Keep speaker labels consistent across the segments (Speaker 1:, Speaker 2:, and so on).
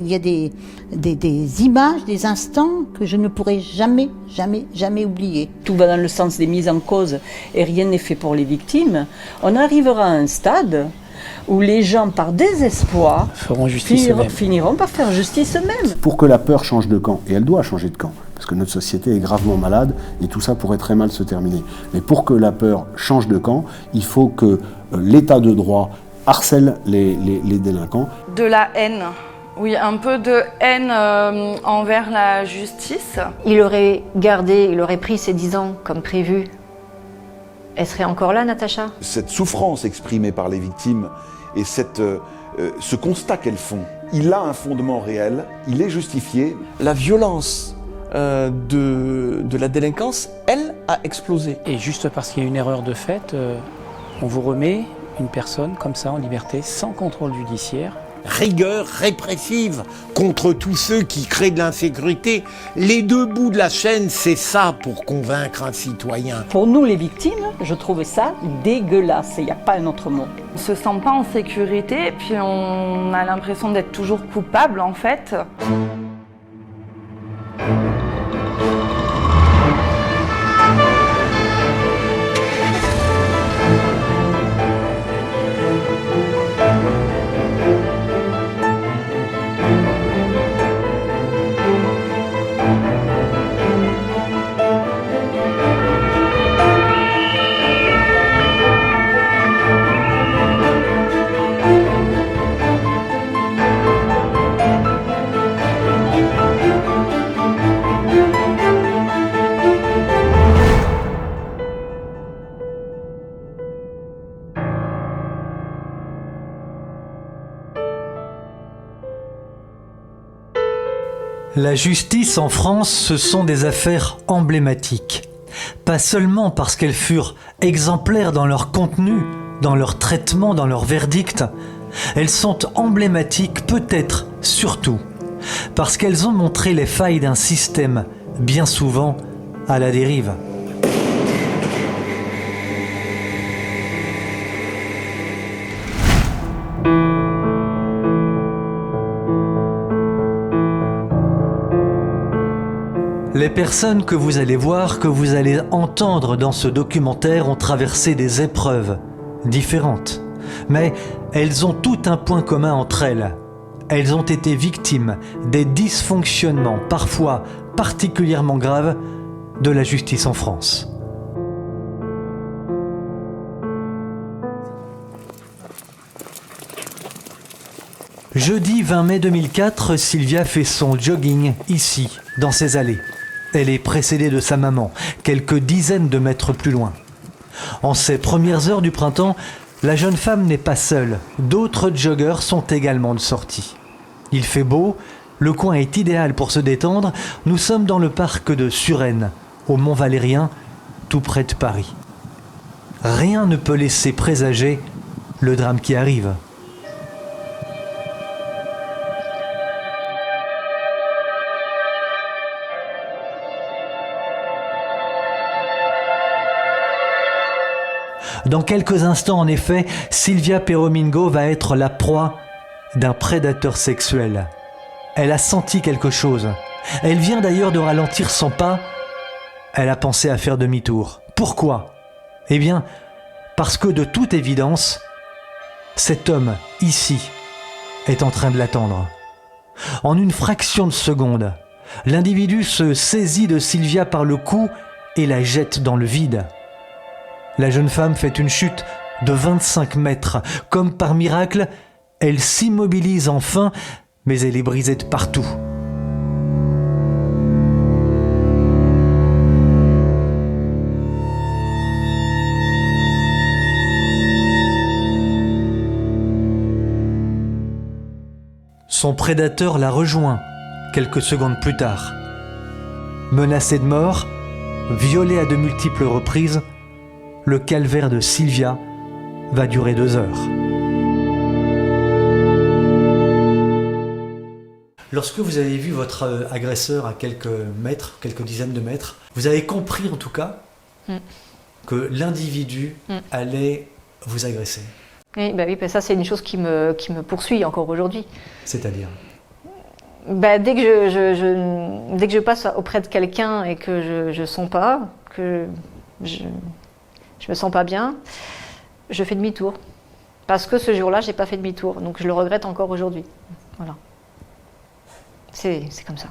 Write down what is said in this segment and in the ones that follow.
Speaker 1: Il y a des images, des instants que je ne pourrai jamais oublier.
Speaker 2: Tout va dans le sens des mises en cause et rien n'est fait pour les victimes. On arrivera à un stade où les gens, par désespoir, finiront par faire justice eux-mêmes.
Speaker 3: Pour que la peur change de camp, et elle doit changer de camp, parce que notre société est gravement malade et tout ça pourrait très mal se terminer. Mais pour que la peur change de camp, il faut que l'état de droit harcèle les délinquants.
Speaker 4: De la haine. Oui, un peu de haine envers la justice.
Speaker 5: Il aurait pris ses 10 ans comme prévu. Elle serait encore là, Natacha ?
Speaker 6: Cette souffrance exprimée par les victimes et ce constat qu'elles font, il a un fondement réel, il est justifié.
Speaker 7: La violence de la délinquance, elle, a explosé.
Speaker 8: Et juste parce qu'il y a une erreur de fait, on vous remet une personne comme ça en liberté, sans contrôle judiciaire.
Speaker 9: Rigueur répressive contre tous ceux qui créent de l'insécurité. Les deux bouts de la chaîne, c'est ça pour convaincre un citoyen.
Speaker 2: Pour nous les victimes, je trouvais ça dégueulasse, il n'y a pas un autre mot.
Speaker 4: On ne se sent pas en sécurité, puis on a l'impression d'être toujours coupable en fait.
Speaker 10: La justice en France, ce sont des affaires emblématiques. Pas seulement parce qu'elles furent exemplaires dans leur contenu, dans leur traitement, dans leur verdict. Elles sont emblématiques peut-être surtout parce qu'elles ont montré les failles d'un système bien souvent à la dérive. Les personnes que vous allez voir, que vous allez entendre dans ce documentaire ont traversé des épreuves différentes. Mais elles ont tout un point commun entre elles. Elles ont été victimes des dysfonctionnements, parfois particulièrement graves, de la justice en France. Jeudi 20 mai 2004, Sylvia fait son jogging ici, dans ces allées. Elle est précédée de sa maman, quelques dizaines de mètres plus loin. En ces premières heures du printemps, la jeune femme n'est pas seule. D'autres joggeurs sont également de sortie. Il fait beau, le coin est idéal pour se détendre. Nous sommes dans le parc de Suresnes, au Mont-Valérien, tout près de Paris. Rien ne peut laisser présager le drame qui arrive. Dans quelques instants, en effet, Sylvia Peromingo va être la proie d'un prédateur sexuel. Elle a senti quelque chose. Elle vient d'ailleurs de ralentir son pas. Elle a pensé à faire demi-tour. Pourquoi ? Eh bien, parce que de toute évidence, cet homme, ici, est en train de l'attendre. En une fraction de seconde, l'individu se saisit de Sylvia par le cou et la jette dans le vide. La jeune femme fait une chute de 25 mètres. Comme par miracle, elle s'immobilise enfin, mais elle est brisée de partout. Son prédateur la rejoint quelques secondes plus tard. Menacée de mort, violée à de multiples reprises, le calvaire de Sylvia va durer 2 heures. Lorsque vous avez vu votre agresseur à quelques mètres, quelques dizaines de mètres, vous avez compris en tout cas que l'individu allait vous agresser.
Speaker 5: Oui, bah oui, ça c'est une chose qui me poursuit encore aujourd'hui.
Speaker 10: C'est-à-dire ?
Speaker 5: Dès que je passe auprès de quelqu'un et que je sens pas, que je me sens pas bien, je fais demi-tour. Parce que ce jour-là, j'ai pas fait demi-tour. Donc je le regrette encore aujourd'hui. Voilà. C'est comme ça.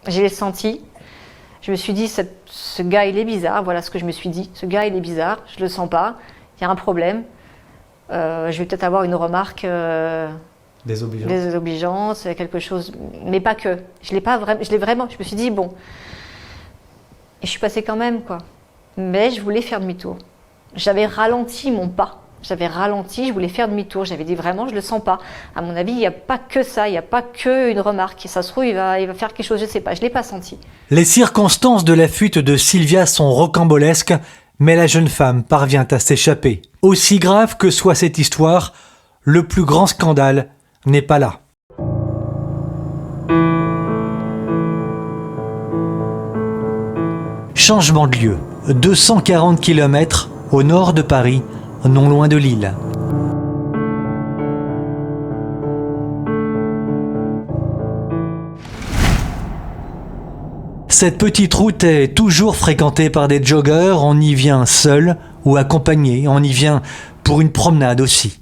Speaker 5: J'ai senti. Je me suis dit, ce gars, il est bizarre. Voilà ce que je me suis dit. Ce gars, il est bizarre. Je le sens pas. Il y a un problème. Je vais peut-être avoir une remarque désobligeante, quelque chose. Mais pas que. Je l'ai vraiment. Je me suis dit, bon. Et je suis passée quand même, quoi. Mais je voulais faire demi-tour. J'avais ralenti mon pas. Je voulais faire demi-tour. J'avais dit vraiment, je le sens pas. À mon avis, il n'y a pas que ça, il n'y a pas qu'une remarque. Ça se trouve, il va faire quelque chose, je ne sais pas. Je ne l'ai pas senti.
Speaker 10: Les circonstances de la fuite de Sylvia sont rocambolesques, mais la jeune femme parvient à s'échapper. Aussi grave que soit cette histoire, le plus grand scandale n'est pas là. Changement de lieu. 240 km au nord de Paris, non loin de Lille. Cette petite route est toujours fréquentée par des joggers, on y vient seul ou accompagné, on y vient pour une promenade aussi.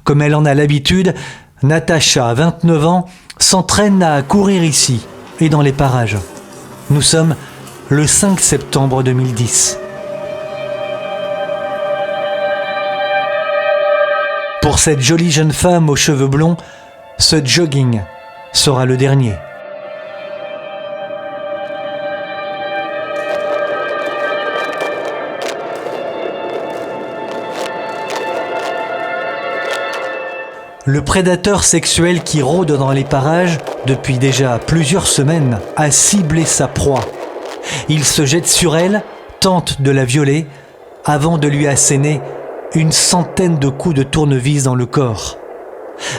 Speaker 10: Comme elle en a l'habitude, Natacha, 29 ans, s'entraîne à courir ici et dans les parages. Nous sommes le 5 septembre 2010. Pour cette jolie jeune femme aux cheveux blonds, ce jogging sera le dernier. Le prédateur sexuel qui rôde dans les parages depuis déjà plusieurs semaines a ciblé sa proie. Il se jette sur elle, tente de la violer, avant de lui asséner une centaine de coups de tournevis dans le corps.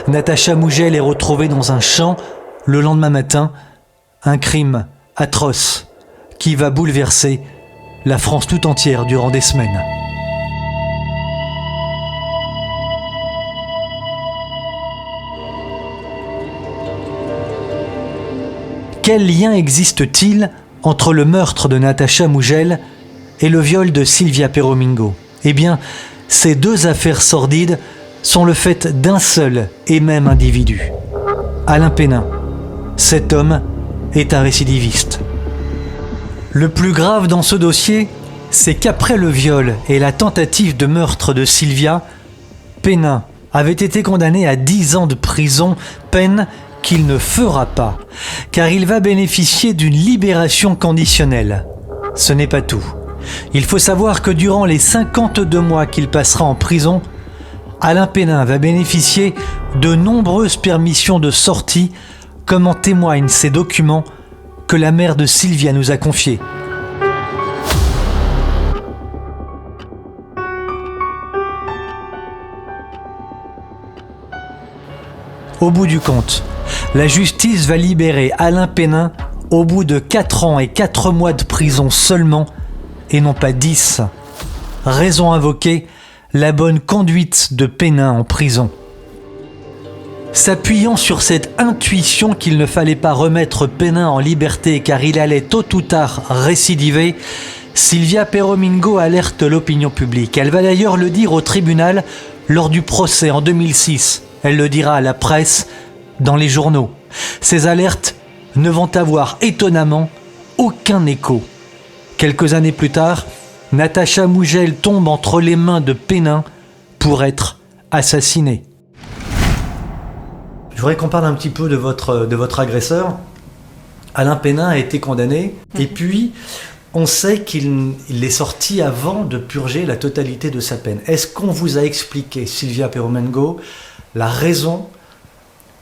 Speaker 10: Natacha Mougel est retrouvée dans un champ le lendemain matin, un crime atroce qui va bouleverser la France tout entière durant des semaines. Quel lien existe-t-il entre le meurtre de Natacha Mougel et le viol de Sylvia Peromingo? Eh bien, ces deux affaires sordides sont le fait d'un seul et même individu. Alain Pénin. Cet homme est un récidiviste. Le plus grave dans ce dossier, c'est qu'après le viol et la tentative de meurtre de Sylvia, Pénin avait été condamné à 10 ans de prison, peine qu'il ne fera pas, car il va bénéficier d'une libération conditionnelle. Ce n'est pas tout. Il faut savoir que durant les 52 mois qu'il passera en prison, Alain Pénin va bénéficier de nombreuses permissions de sortie, comme en témoignent ces documents que la mère de Sylvia nous a confiés. Au bout du compte, la justice va libérer Alain Pénin au bout de 4 ans et 4 mois de prison seulement, et non pas 10. Raison invoquée, la bonne conduite de Pénin en prison. S'appuyant sur cette intuition qu'il ne fallait pas remettre Pénin en liberté car il allait tôt ou tard récidiver, Sylvia Peromingo alerte l'opinion publique. Elle va d'ailleurs le dire au tribunal lors du procès en 2006. Elle le dira à la presse, dans les journaux. Ces alertes ne vont avoir étonnamment aucun écho. Quelques années plus tard, Natacha Mougel tombe entre les mains de Pénin pour être assassinée. Je voudrais qu'on parle un petit peu de votre agresseur. Alain Pénin a été condamné et puis on sait qu'il est sorti avant de purger la totalité de sa peine. Est-ce qu'on vous a expliqué, Sylvia Peromingo, la raison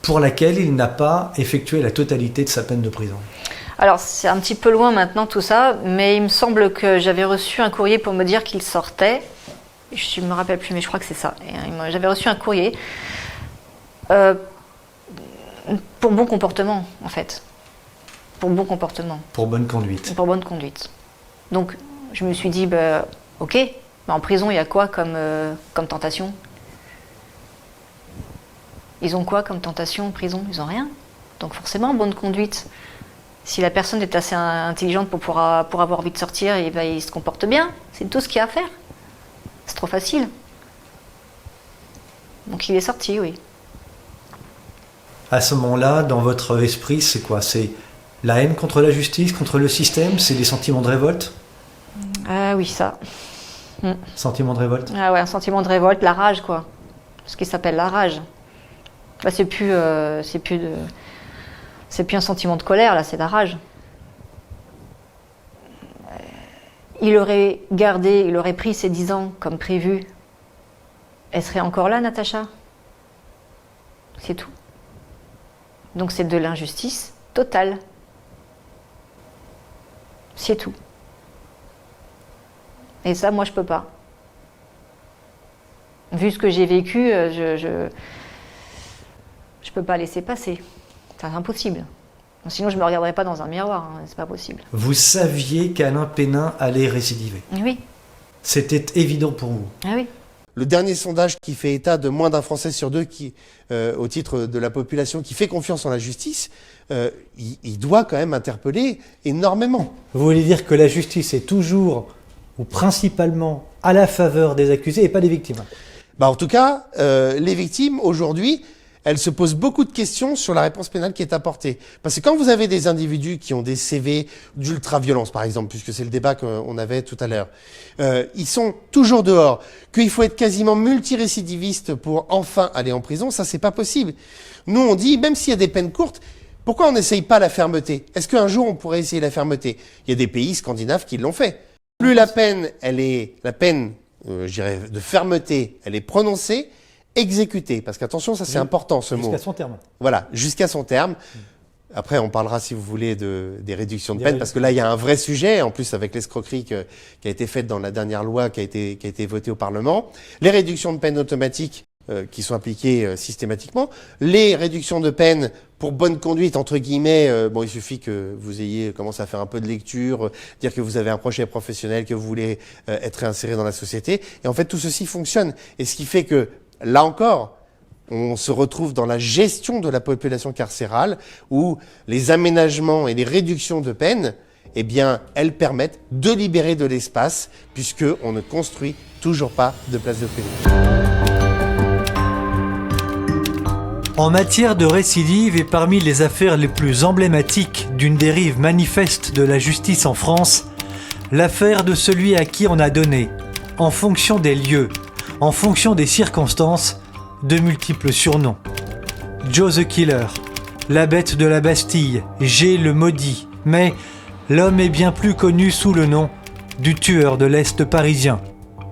Speaker 10: pour laquelle il n'a pas effectué la totalité de sa peine de prison?
Speaker 5: Alors, c'est un petit peu loin maintenant tout ça, mais il me semble que j'avais reçu un courrier pour me dire qu'il sortait. Je ne me rappelle plus, mais je crois que c'est ça. J'avais reçu un courrier pour bon comportement, en fait. Pour bon comportement.
Speaker 10: Pour bonne conduite.
Speaker 5: Pour bonne conduite. Donc, je me suis dit, ok, en prison, il y a quoi comme tentation? Ils ont quoi comme tentation en prison? Ils ont rien. Donc forcément, bonne conduite. Si la personne est assez intelligente pour avoir envie de sortir, il se comporte bien. C'est tout ce qu'il y a à faire. C'est trop facile. Donc il est sorti, oui.
Speaker 10: À ce moment-là, dans votre esprit, c'est quoi? C'est la haine contre la justice, contre le système? C'est des sentiments de révolte?
Speaker 5: Ah oui, ça.
Speaker 10: Sentiment de révolte?
Speaker 5: Ah ouais, un sentiment de révolte, la rage, quoi. Ce qui s'appelle la rage. Là, c'est plus un sentiment de colère, là, c'est la rage. Il aurait pris ses 10 ans comme prévu. Elle serait encore là, Natacha? C'est tout. Donc c'est de l'injustice totale. C'est tout. Et ça, moi, je peux pas. Vu ce que j'ai vécu, je peux pas laisser passer. C'est impossible. Sinon, je me regarderais pas dans un miroir. Hein. C'est pas possible.
Speaker 10: Vous saviez qu'Alain Pénin allait récidiver?
Speaker 5: Oui.
Speaker 10: C'était évident pour vous?
Speaker 5: Ah oui.
Speaker 11: Le dernier sondage qui fait état de moins d'un Français sur deux qui, au titre de la population qui fait confiance en la justice, il doit quand même interpeller énormément.
Speaker 10: Vous voulez dire que la justice est toujours ou principalement à la faveur des accusés et pas des victimes?
Speaker 11: En tout cas, les victimes, aujourd'hui, elles se posent beaucoup de questions sur la réponse pénale qui est apportée. Parce que quand vous avez des individus qui ont des CV d'ultra-violence, par exemple, puisque c'est le débat qu'on avait tout à l'heure, ils sont toujours dehors, qu'il faut être quasiment multirécidiviste pour enfin aller en prison, ça c'est pas possible. Nous on dit, même s'il y a des peines courtes, pourquoi on n'essaye pas la fermeté? Est-ce qu'un jour on pourrait essayer la fermeté? Il y a des pays scandinaves qui l'ont fait. Plus la peine, je dirais, de fermeté, elle est prononcée, exécuter, parce qu'attention, ça c'est important ce mot.
Speaker 10: Jusqu'à son terme.
Speaker 11: Voilà, jusqu'à son terme. Après, on parlera, si vous voulez, des réductions de peine, parce que là, il y a un vrai sujet, en plus avec l'escroquerie qui a été faite dans la dernière loi qui a été votée au Parlement. Les réductions de peine automatiques qui sont appliquées systématiquement. Les réductions de peine pour bonne conduite, entre guillemets, il suffit que vous ayez commencé à faire un peu de lecture, dire que vous avez un projet professionnel, que vous voulez être réinséré dans la société. Et en fait, tout ceci fonctionne. Et ce qui fait que là encore, on se retrouve dans la gestion de la population carcérale où les aménagements et les réductions de peine, elles permettent de libérer de l'espace puisqu'on ne construit toujours pas de places de prison.
Speaker 10: En matière de récidive et parmi les affaires les plus emblématiques d'une dérive manifeste de la justice en France, l'affaire de celui à qui on a donné, en fonction des lieux, en fonction des circonstances, de multiples surnoms. Joe the Killer, la bête de la Bastille, G le maudit, mais l'homme est bien plus connu sous le nom du tueur de l'Est parisien.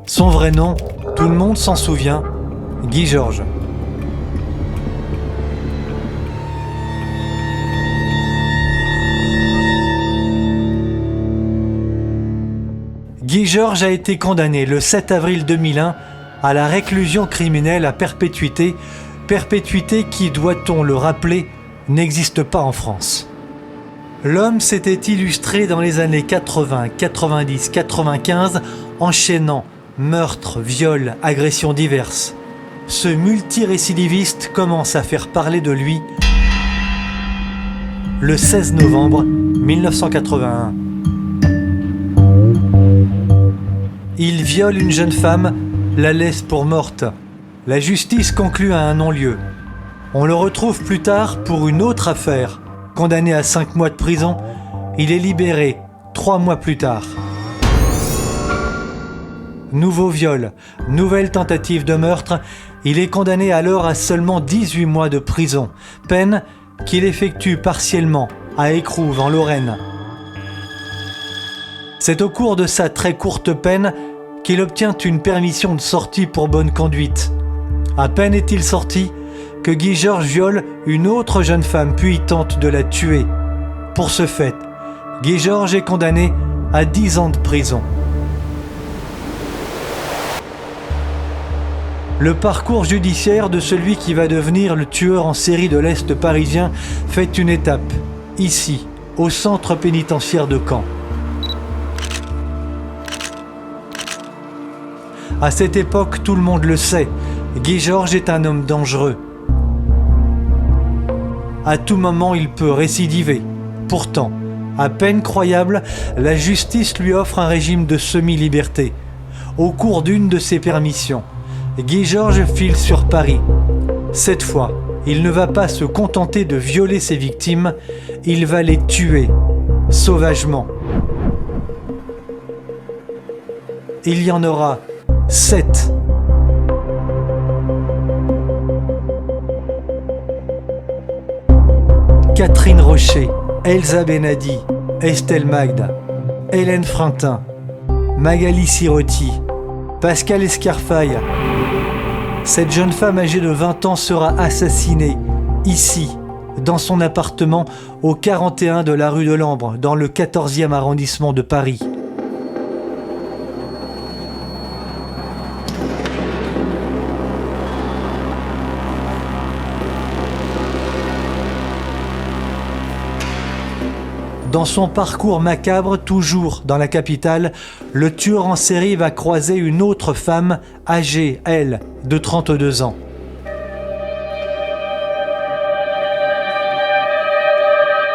Speaker 10: Son vrai nom, tout le monde s'en souvient, Guy Georges. Guy Georges a été condamné le 7 avril 2001 à la réclusion criminelle à perpétuité, perpétuité qui, doit-on le rappeler, n'existe pas en France. L'homme s'était illustré dans les années 80, 90, 95, enchaînant meurtres, viols, agressions diverses. Ce multirécidiviste commence à faire parler de lui le 16 novembre 1981. Il viole une jeune femme, la laisse pour morte. La justice conclut à un non-lieu. On le retrouve plus tard pour une autre affaire. Condamné à 5 mois de prison, il est libéré 3 mois plus tard. Nouveau viol, nouvelle tentative de meurtre, il est condamné alors à seulement 18 mois de prison, peine qu'il effectue partiellement à Écrouves en Lorraine. C'est au cours de sa très courte peine qu'il obtient une permission de sortie pour bonne conduite. À peine est-il sorti que Guy Georges viole une autre jeune femme puis tente de la tuer. Pour ce fait, Guy Georges est condamné à 10 ans de prison. Le parcours judiciaire de celui qui va devenir le tueur en série de l'Est parisien fait une étape, ici, au centre pénitentiaire de Caen. À cette époque, tout le monde le sait, Guy Georges est un homme dangereux. À tout moment, il peut récidiver. Pourtant, à peine croyable, la justice lui offre un régime de semi-liberté. Au cours d'une de ses permissions, Guy Georges file sur Paris. Cette fois, il ne va pas se contenter de violer ses victimes, il va les tuer, sauvagement. Il y en aura 7. Catherine Rocher, Elsa Benadi, Estelle Magde, Hélène Frintin, Magali Sirotti, Pascal Escarfaille. Cette jeune femme âgée de 20 ans sera assassinée, ici, dans son appartement au 41 de la rue de l'Ambre, dans le 14e arrondissement de Paris. Dans son parcours macabre, toujours dans la capitale, le tueur en série va croiser une autre femme, âgée, elle, de 32 ans.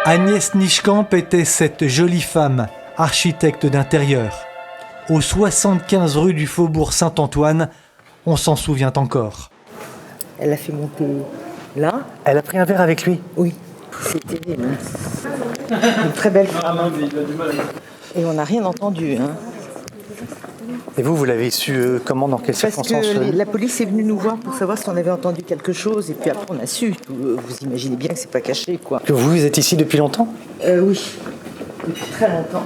Speaker 10: Agnès Nischkamp était cette jolie femme, architecte d'intérieur. Au 75 rue du Faubourg Saint-Antoine, on s'en souvient encore.
Speaker 12: Elle a fait monter là.
Speaker 10: Elle a pris un verre avec lui?
Speaker 12: Oui, c'était une très belle femme. Et on n'a rien entendu. Hein.
Speaker 10: Et vous l'avez su comment, dans quelles circonstances?
Speaker 12: Parce que la police est venue nous voir pour savoir si on avait entendu quelque chose. Et puis après, on a su. Vous imaginez bien que c'est pas caché, quoi.
Speaker 10: Que vous êtes ici depuis longtemps?
Speaker 12: Oui, depuis très longtemps.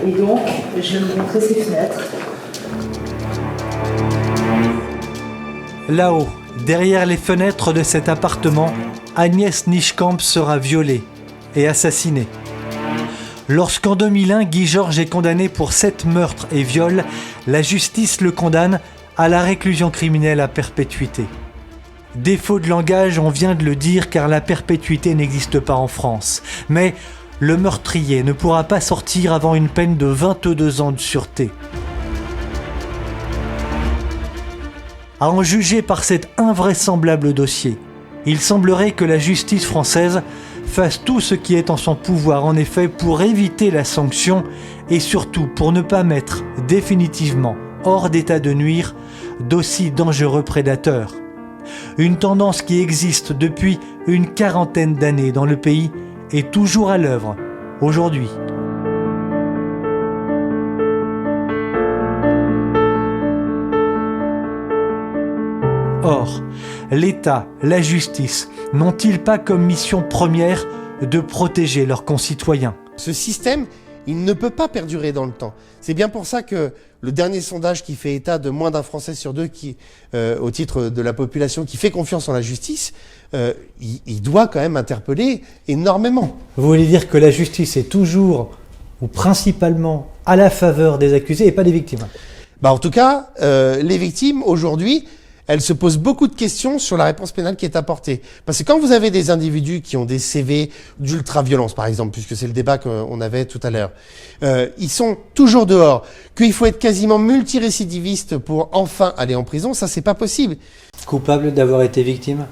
Speaker 12: Et donc, je vais vous montrer ces fenêtres.
Speaker 10: Là-haut, derrière les fenêtres de cet appartement, Agnès Nischkamp sera violée et assassinée. Lorsqu'en 2001, Guy Georges est condamné pour 7 meurtres et viols, la justice le condamne à la réclusion criminelle à perpétuité. Défaut de langage, on vient de le dire, car la perpétuité n'existe pas en France. Mais le meurtrier ne pourra pas sortir avant une peine de 22 ans de sûreté. À en juger par cet invraisemblable dossier, il semblerait que la justice française fasse tout ce qui est en son pouvoir, en effet, pour éviter la sanction et surtout pour ne pas mettre définitivement hors d'état de nuire d'aussi dangereux prédateurs. Une tendance qui existe depuis une 40aine d'années dans le pays est toujours à l'œuvre aujourd'hui. Or, l'État, la justice, n'ont-ils pas comme mission première de protéger leurs concitoyens?
Speaker 11: Ce système, il ne peut pas perdurer dans le temps. C'est bien pour ça que le dernier sondage qui fait état de moins d'un Français sur deux qui, au titre de la population qui fait confiance en la justice, il doit quand même interpeller énormément.
Speaker 10: Vous voulez dire que la justice est toujours ou principalement à la faveur des accusés et pas des victimes?
Speaker 11: En tout cas, les victimes aujourd'hui, elles se posent beaucoup de questions sur la réponse pénale qui est apportée. Parce que quand vous avez des individus qui ont des CV d'ultra-violence, par exemple, puisque c'est le débat qu'on avait tout à l'heure, ils sont toujours dehors, qu'il faut être quasiment multirécidiviste pour enfin aller en prison, ça c'est pas possible.
Speaker 10: Coupable d'avoir été victime?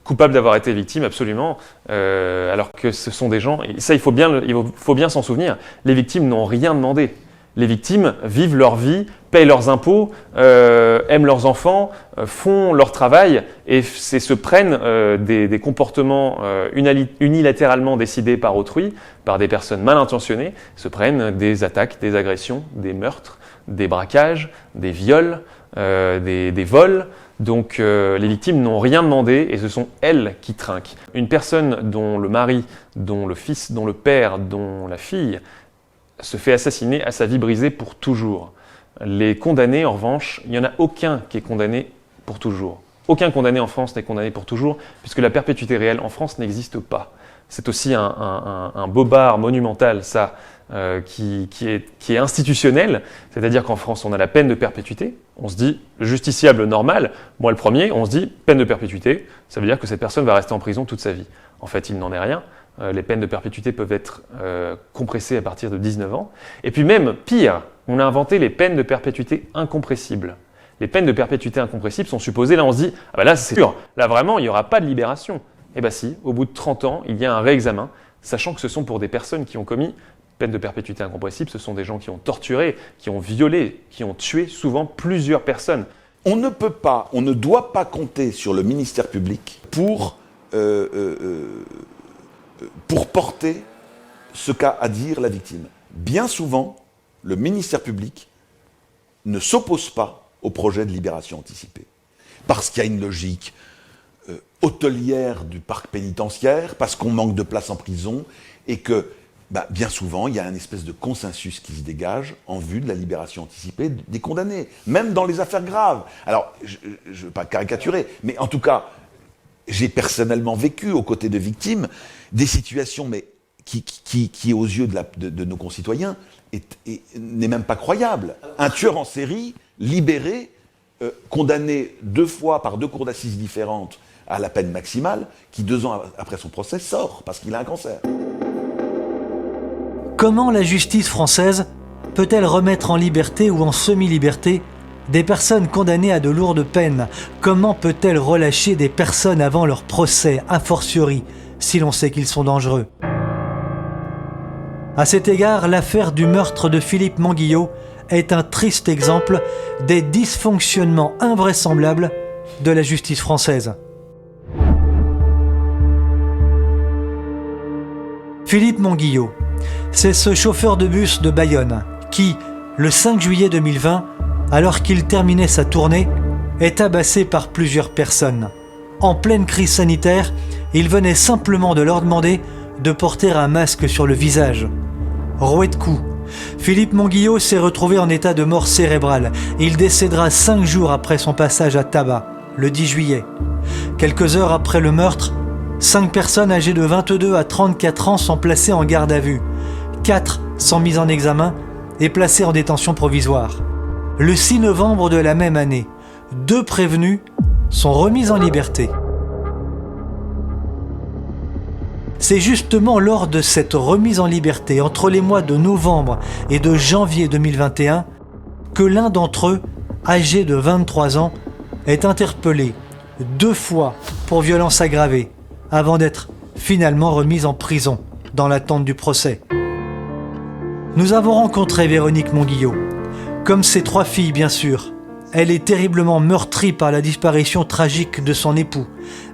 Speaker 13: Coupable d'avoir été victime, absolument. Alors que ce sont des gens, et ça il faut bien s'en souvenir, les victimes n'ont rien demandé. Les victimes vivent leur vie, payent leurs impôts, aiment leurs enfants, font leur travail et se prennent des comportements unilatéralement décidés par autrui, par des personnes mal intentionnées, se prennent des attaques, des agressions, des meurtres, des braquages, des viols, des vols. Donc les victimes n'ont rien demandé et ce sont elles qui trinquent. Une personne dont le mari, dont le fils, dont le père, dont la fille se fait assassiner, à sa vie brisée pour toujours. Les condamnés, en revanche, il n'y en a aucun qui est condamné pour toujours. Aucun condamné en France n'est condamné pour toujours, puisque la perpétuité réelle en France n'existe pas. C'est aussi un bobard monumental, ça, qui est institutionnel, c'est-à-dire qu'en France, on a la peine de perpétuité. On se dit, le justiciable normal, moi le premier, on se dit, peine de perpétuité, ça veut dire que cette personne va rester en prison toute sa vie. En fait, il n'en est rien. Les peines de perpétuité peuvent être compressées à partir de 19 ans. Et puis même, pire, on a inventé les peines de perpétuité incompressibles. Les peines de perpétuité incompressibles sont supposées, là on se dit, ah bah là c'est sûr, là vraiment il n'y aura pas de libération. Eh bien si, au bout de 30 ans, il y a un réexamen, sachant que ce sont pour des personnes qui ont commis peine de perpétuité incompressible, ce sont des gens qui ont torturé, qui ont violé, qui ont tué souvent plusieurs personnes.
Speaker 6: On ne peut pas, on ne doit pas compter sur le ministère public pour porter ce qu'a à dire la victime. Bien souvent, le ministère public ne s'oppose pas au projet de libération anticipée. Parce qu'il y a une logique hôtelière du parc pénitentiaire, parce qu'on manque de place en prison, et que bien souvent, il y a une espèce de consensus qui se dégage en vue de la libération anticipée des condamnés, même dans les affaires graves. Alors, je ne veux pas caricaturer, mais en tout cas, j'ai personnellement vécu aux côtés de victimes des situations qui aux yeux de nos concitoyens, n'est même pas croyable. Un tueur en série, libéré, condamné 2 fois par 2 cours d'assises différentes à la peine maximale, qui 2 ans après son procès sort parce qu'il a un cancer.
Speaker 10: Comment la justice française peut-elle remettre en liberté ou en semi-liberté des personnes condamnées à de lourdes peines? Comment peut-elle relâcher des personnes avant leur procès, a fortiori, si l'on sait qu'ils sont dangereux? À cet égard, l'affaire du meurtre de Philippe Manguillot est un triste exemple des dysfonctionnements invraisemblables de la justice française. Philippe Manguillot, c'est ce chauffeur de bus de Bayonne qui, le 5 juillet 2020, alors qu'il terminait sa tournée, est tabassé par plusieurs personnes. En pleine crise sanitaire, il venait simplement de leur demander de porter un masque sur le visage. Roué de coups, Philippe Manguillot s'est retrouvé en état de mort cérébrale. Il décédera 5 jours après son passage à tabac, le 10 juillet. Quelques heures après le meurtre, 5 personnes âgées de 22 à 34 ans sont placées en garde à vue. 4 sont mises en examen et placées en détention provisoire. Le 6 novembre de la même année, 2 prévenus sont remis en liberté. C'est justement lors de cette remise en liberté, entre les mois de novembre et de janvier 2021, que l'un d'entre eux, âgé de 23 ans, est interpellé 2 fois pour violence aggravée, avant d'être finalement remis en prison, dans l'attente du procès. Nous avons rencontré Véronique Manguillot. Comme ses 3 filles, bien sûr, elle est terriblement meurtrie par la disparition tragique de son époux,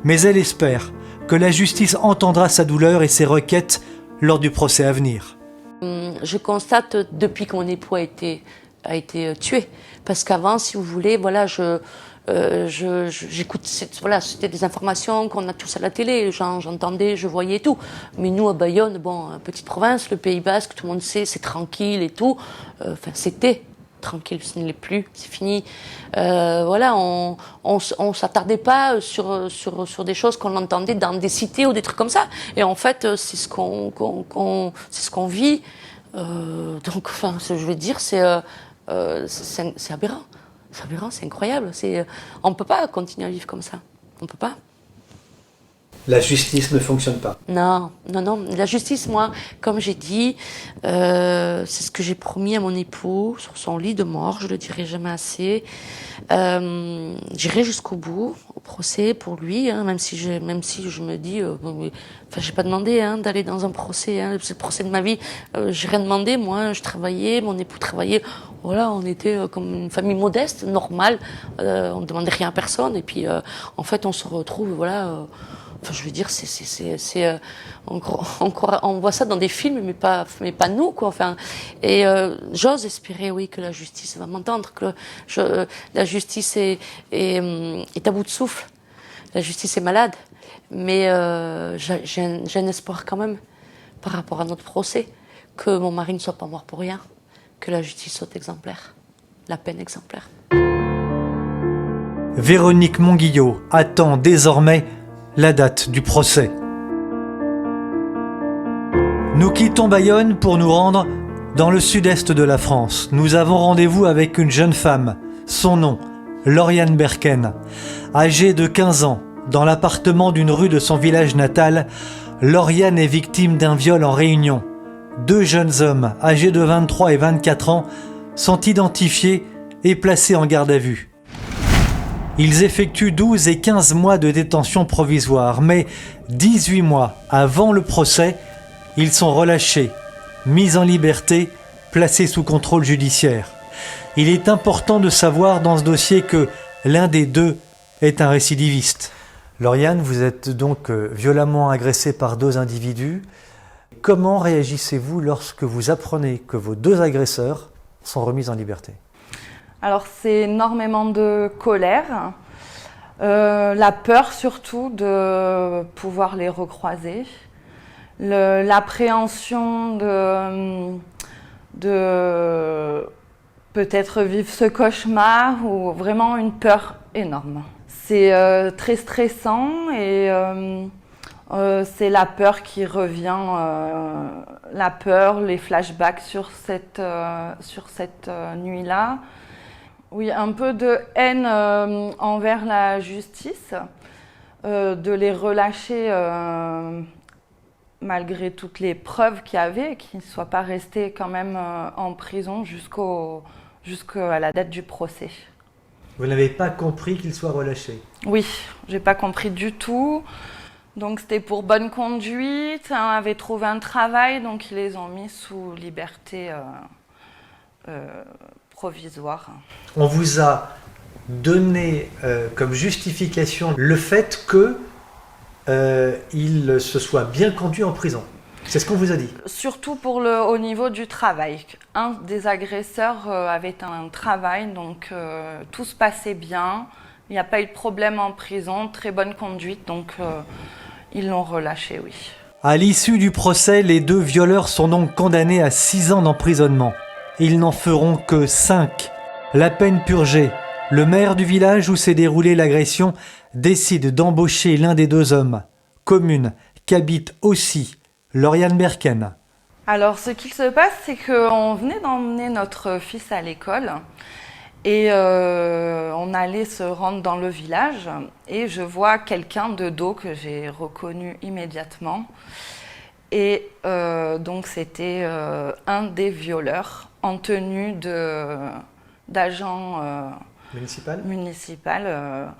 Speaker 10: mais elle espère que la justice entendra sa douleur et ses requêtes lors du procès à venir.
Speaker 14: Je constate depuis que mon époux a été tué, parce qu'avant, si vous voulez, voilà, j'écoute, voilà, c'était des informations qu'on a tous à la télé, j'entendais, je voyais tout. Mais nous, à Bayonne, bon, petite province, le Pays Basque, tout le monde sait, c'est tranquille et tout. Enfin, c'était tranquille, ce n'est plus, c'est fini. Voilà, on s'attardait pas sur des choses qu'on entendait dans des cités ou des trucs comme ça. Et en fait, c'est ce qu'on vit. Donc, enfin, je veux dire, c'est aberrant. C'est aberrant, c'est incroyable. On ne peut pas continuer à vivre comme ça. On ne peut pas.
Speaker 10: La justice ne fonctionne pas.
Speaker 14: Non. La justice, moi, comme j'ai dit, c'est ce que j'ai promis à mon époux sur son lit de mort. Je le dirai jamais assez. J'irai jusqu'au bout au procès pour lui, hein, même si je me dis, j'ai pas demandé d'aller dans un procès. C'est le procès de ma vie. J'ai rien demandé. Moi, je travaillais, mon époux travaillait. Voilà, on était comme une famille modeste, normale. On ne demandait rien à personne. Et puis, en fait, on se retrouve, voilà. Enfin, je veux dire, on voit ça dans des films, mais pas nous, quoi. Enfin, et j'ose espérer, oui, que la justice va m'entendre, que la justice est à bout de souffle. La justice est malade, mais j'ai un espoir quand même par rapport à notre procès, que mon mari ne soit pas mort pour rien, que la justice soit exemplaire, la peine exemplaire.
Speaker 10: Véronique Manguillot attend désormais la date du procès. Nous quittons Bayonne pour nous rendre dans le sud-est de la France. Nous avons rendez-vous avec une jeune femme. Son nom, Lauriane Berken. Âgée de 15 ans, dans l'appartement d'une rue de son village natal, Lauriane est victime d'un viol en Réunion. 2 jeunes hommes, âgés de 23 et 24 ans, sont identifiés et placés en garde à vue. Ils effectuent 12 et 15 mois de détention provisoire, mais 18 mois avant le procès, ils sont relâchés, mis en liberté, placés sous contrôle judiciaire. Il est important de savoir dans ce dossier que l'un des deux est un récidiviste. Lauriane, vous êtes donc violemment agressée par 2 individus. Comment réagissez-vous lorsque vous apprenez que vos 2 agresseurs sont remis en liberté?
Speaker 4: Alors c'est énormément de colère, la peur surtout de pouvoir les recroiser, l'appréhension de peut-être vivre ce cauchemar ou vraiment une peur énorme. C'est très stressant et c'est la peur qui revient, la peur, les flashbacks sur cette nuit-là. Oui, un peu de haine envers la justice, de les relâcher malgré toutes les preuves qu'il y avait, qu'ils ne soient pas restés quand même en prison jusqu'à la date du procès.
Speaker 10: Vous n'avez pas compris qu'ils soient relâchés?
Speaker 4: Oui, j'ai pas compris du tout. Donc c'était pour bonne conduite, on avait trouvé un travail, donc ils les ont mis sous liberté provisoire.
Speaker 10: On vous a donné comme justification le fait qu'ils se soient bien conduits en prison. C'est ce qu'on vous a dit?
Speaker 4: Surtout au niveau du travail. Un des agresseurs avait un travail, donc tout se passait bien. Il n'y a pas eu de problème en prison, très bonne conduite, donc ils l'ont relâché, oui.
Speaker 10: À l'issue du procès, les 2 violeurs sont donc condamnés à 6 ans d'emprisonnement. Ils n'en feront que 5. La peine purgée, le maire du village où s'est déroulée l'agression décide d'embaucher l'un des 2 hommes, commune qu'habite aussi Lauriane Berken.
Speaker 4: Alors ce qu'il se passe, c'est qu'on venait d'emmener notre fils à l'école et on allait se rendre dans le village et je vois quelqu'un de dos que j'ai reconnu immédiatement. Et donc c'était un des violeurs en tenue d'agent municipal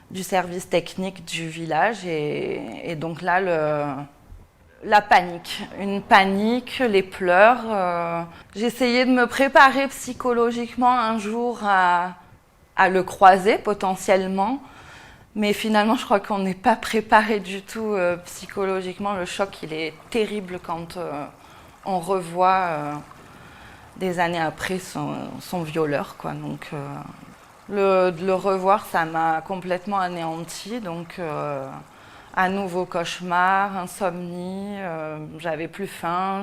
Speaker 4: du service technique du village. Et donc là, la panique, une panique, les pleurs. J'essayais de me préparer psychologiquement un jour à le croiser potentiellement. Mais finalement, je crois qu'on n'est pas préparé du tout psychologiquement. Le choc, il est terrible quand on revoit des années après son violeur, quoi. Donc, de le revoir, ça m'a complètement anéanti. Donc, à nouveau cauchemar, insomnie, j'avais plus faim.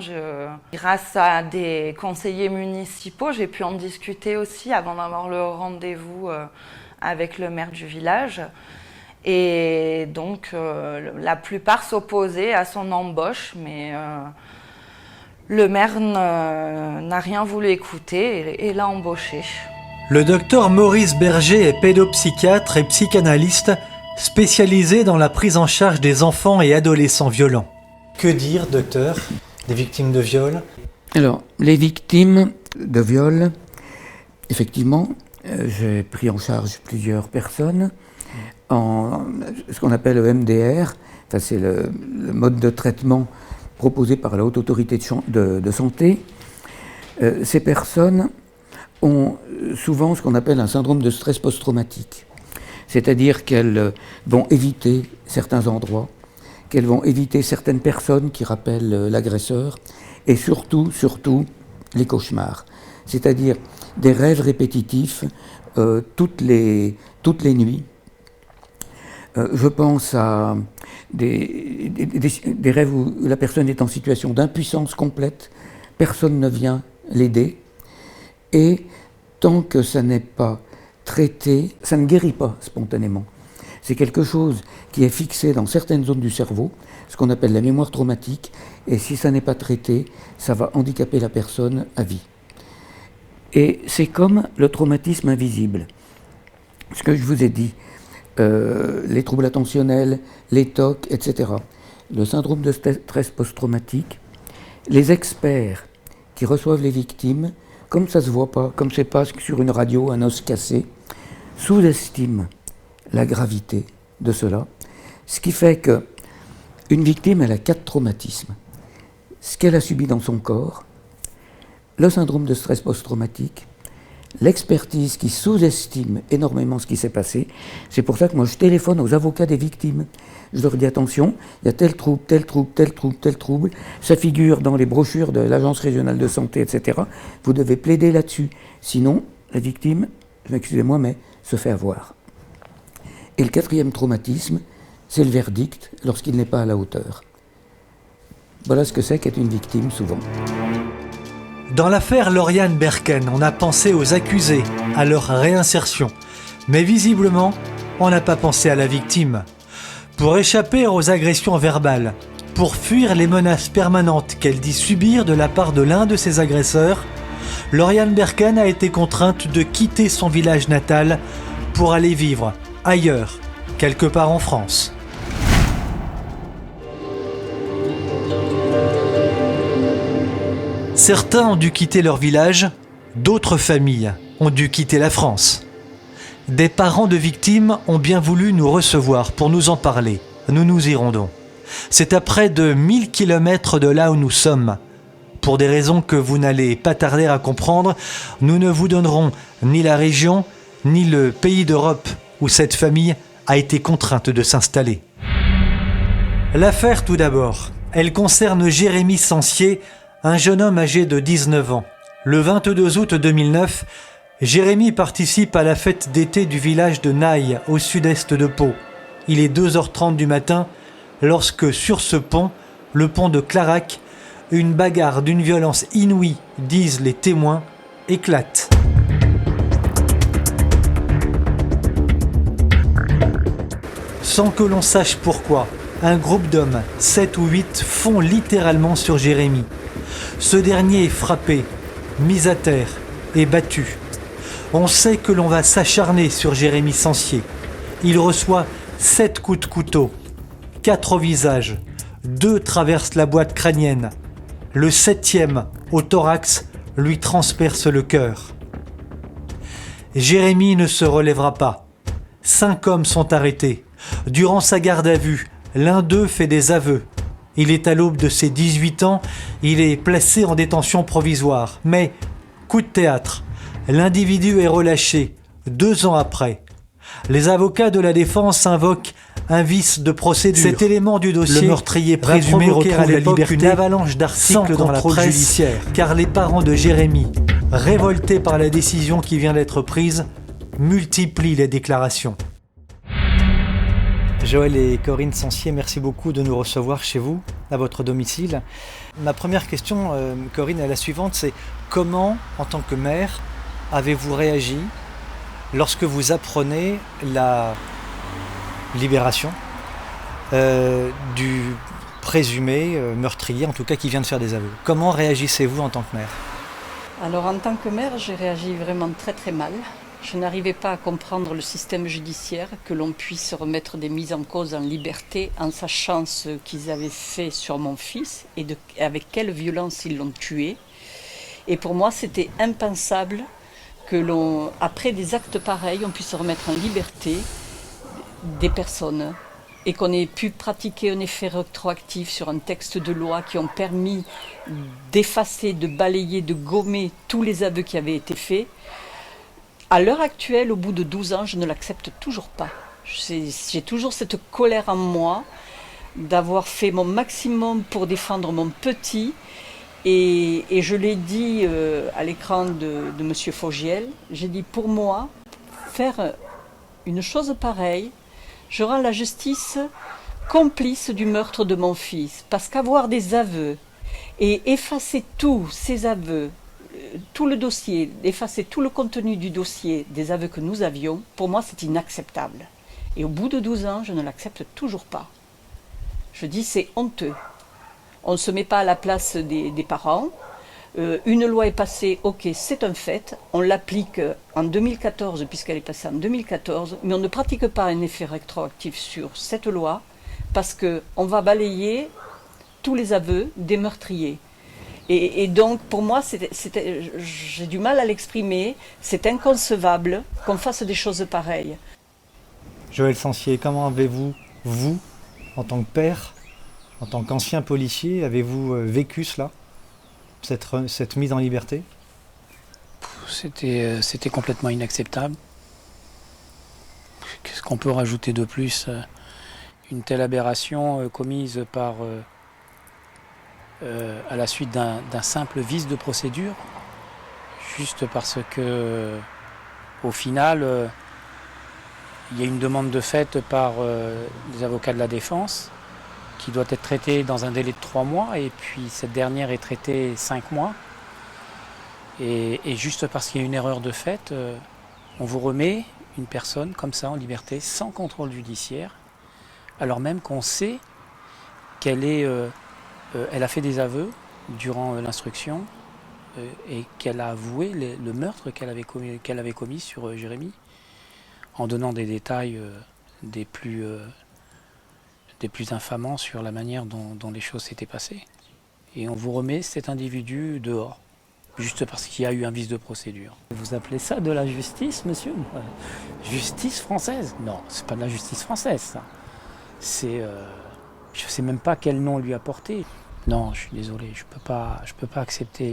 Speaker 4: Grâce à des conseillers municipaux, j'ai pu en discuter aussi avant d'avoir le rendez-vous avec le maire du village. Et donc, la plupart s'opposaient à son embauche, mais le maire n'a rien voulu écouter et l'a embauché.
Speaker 10: Le docteur Maurice Berger est pédopsychiatre et psychanalyste spécialisé dans la prise en charge des enfants et adolescents violents. Que dire, docteur, des victimes de viol?
Speaker 15: Alors, les victimes de viol, effectivement, j'ai pris en charge plusieurs personnes en ce qu'on appelle le MDR, enfin, c'est le mode de traitement proposé par la Haute Autorité de Santé. Ces personnes ont souvent ce qu'on appelle un syndrome de stress post-traumatique. C'est-à-dire qu'elles vont éviter certains endroits, qu'elles vont éviter certaines personnes qui rappellent l'agresseur, et surtout, les cauchemars. C'est-à-dire des rêves répétitifs toutes les nuits. Je pense à des rêves où la personne est en situation d'impuissance complète, personne ne vient l'aider, et tant que ça n'est pas traité, ça ne guérit pas spontanément. C'est quelque chose qui est fixé dans certaines zones du cerveau, ce qu'on appelle la mémoire traumatique, et si ça n'est pas traité, ça va handicaper la personne à vie. Et c'est comme le traumatisme invisible. Ce que je vous ai dit, les troubles attentionnels, les TOC, etc. Le syndrome de stress post-traumatique, les experts qui reçoivent les victimes, comme ça ne se voit pas, comme c'est pas sur une radio un os cassé, sous-estiment la gravité de cela. Ce qui fait que une victime, elle a 4 traumatismes. Ce qu'elle a subi dans son corps, le syndrome de stress post-traumatique, l'expertise qui sous-estime énormément ce qui s'est passé. C'est pour ça que moi je téléphone aux avocats des victimes. Je leur dis attention, il y a tel trouble, tel trouble, tel trouble, tel trouble. Ça figure dans les brochures de l'Agence régionale de santé, etc. Vous devez plaider là-dessus. Sinon, la victime, excusez-moi, mais se fait avoir. Et le 4e traumatisme, c'est le verdict lorsqu'il n'est pas à la hauteur. Voilà ce que c'est qu'être une victime souvent.
Speaker 10: Dans l'affaire Lauriane Berken, on a pensé aux accusés, à leur réinsertion. Mais visiblement, on n'a pas pensé à la victime. Pour échapper aux agressions verbales, pour fuir les menaces permanentes qu'elle dit subir de la part de l'un de ses agresseurs, Lauriane Berken a été contrainte de quitter son village natal pour aller vivre ailleurs, quelque part en France. Certains ont dû quitter leur village, d'autres familles ont dû quitter la France. Des parents de victimes ont bien voulu nous recevoir pour nous en parler. Nous nous y rendons. C'est à près de 1000 km de là où nous sommes. Pour des raisons que vous n'allez pas tarder à comprendre, nous ne vous donnerons ni la région, ni le pays d'Europe où cette famille a été contrainte de s'installer. L'affaire tout d'abord, elle concerne Jérémy Sancier, un jeune homme âgé de 19 ans. Le 22 août 2009, Jérémy participe à la fête d'été du village de Naï, au sud-est de Pau. Il est 2h30 du matin lorsque sur ce pont, le pont de Clarac, une bagarre d'une violence inouïe, disent les témoins, éclate. Sans que l'on sache pourquoi, un groupe d'hommes, 7 ou 8, fond littéralement sur Jérémy. Ce dernier est frappé, mis à terre et battu. On sait que l'on va s'acharner sur Jérémy Sancier. Il reçoit 7 coups de couteau, 4 au visage, 2 traversent la boîte crânienne. Le 7e, au thorax, lui transperce le cœur. Jérémy ne se relèvera pas. 5 hommes sont arrêtés. Durant sa garde à vue, l'un d'eux fait des aveux. Il est à l'aube de ses 18 ans, il est placé en détention provisoire. Mais, coup de théâtre, l'individu est relâché 2 ans après. Les avocats de la défense invoquent un vice de procédure. Cet élément du dossier, le meurtrier présumé, retrouve à l'époque une avalanche d'articles dans la presse judiciaire, car les parents de Jérémy, révoltés par la décision qui vient d'être prise, multiplient les déclarations. Joël et Corinne Sancier, merci beaucoup de nous recevoir chez vous, à votre domicile. Ma première question, Corinne, est la suivante, c'est comment, en tant que mère, avez-vous réagi lorsque vous apprenez la libération du présumé meurtrier, en tout cas qui vient de faire des aveux? Comment réagissez-vous en tant que mère?
Speaker 2: Alors en tant que mère, j'ai réagi vraiment très très mal. Je n'arrivais pas à comprendre le système judiciaire, que l'on puisse remettre des mises en cause en liberté en sachant ce qu'ils avaient fait sur mon fils et avec quelle violence ils l'ont tué. Et pour moi, c'était impensable que l'on, après des actes pareils, on puisse remettre en liberté des personnes et qu'on ait pu pratiquer un effet rétroactif sur un texte de loi qui ont permis d'effacer, de balayer, de gommer tous les aveux qui avaient été faits. À l'heure actuelle, au bout de 12 ans, je ne l'accepte toujours pas. J'ai toujours cette colère en moi d'avoir fait mon maximum pour défendre mon petit. Et je l'ai dit à l'écran de M. Fogiel, j'ai dit pour moi, faire une chose pareille, je rends la justice complice du meurtre de mon fils. Parce qu'avoir des aveux et effacer tous ces aveux, tout le dossier, effacer tout le contenu du dossier des aveux que nous avions, pour moi c'est inacceptable. Et au bout de 12 ans, je ne l'accepte toujours pas. Je dis c'est honteux. On ne se met pas à la place des parents. Une loi est passée, ok, c'est un fait. On l'applique en 2014, puisqu'elle est passée en 2014, mais on ne pratique pas un effet rétroactif sur cette loi, parce qu'on va balayer tous les aveux des meurtriers. Et donc, pour moi, j'ai du mal à l'exprimer. C'est inconcevable qu'on fasse des choses pareilles.
Speaker 16: Joël Sancier, comment avez-vous, vous, en tant que père, en tant qu'ancien policier, avez-vous vécu cela, cette mise en liberté?
Speaker 8: C'était complètement inacceptable. Qu'est-ce qu'on peut rajouter de plus? Une telle aberration commise à la suite d'un simple vice de procédure, juste parce que, au final, il y a une demande de fait par les avocats de la défense qui doit être traitée dans un délai de 3 mois, et puis cette dernière est traitée 5 mois. Et juste parce qu'il y a une erreur de fait, on vous remet une personne comme ça en liberté, sans contrôle judiciaire, alors même qu'on sait qu'elle elle a fait des aveux durant l'instruction et qu'elle a avoué le meurtre qu'elle avait commis sur Jérémy, en donnant des détails des plus infamants sur la manière dont les choses s'étaient passées. Et on vous remet cet individu dehors, juste parce qu'il y a eu un vice de procédure. Vous appelez ça de la justice, monsieur? Justice française? Non, c'est pas de la justice française, ça. C'est... je sais même pas quel nom lui apporter. Non, je suis désolé, je peux pas accepter.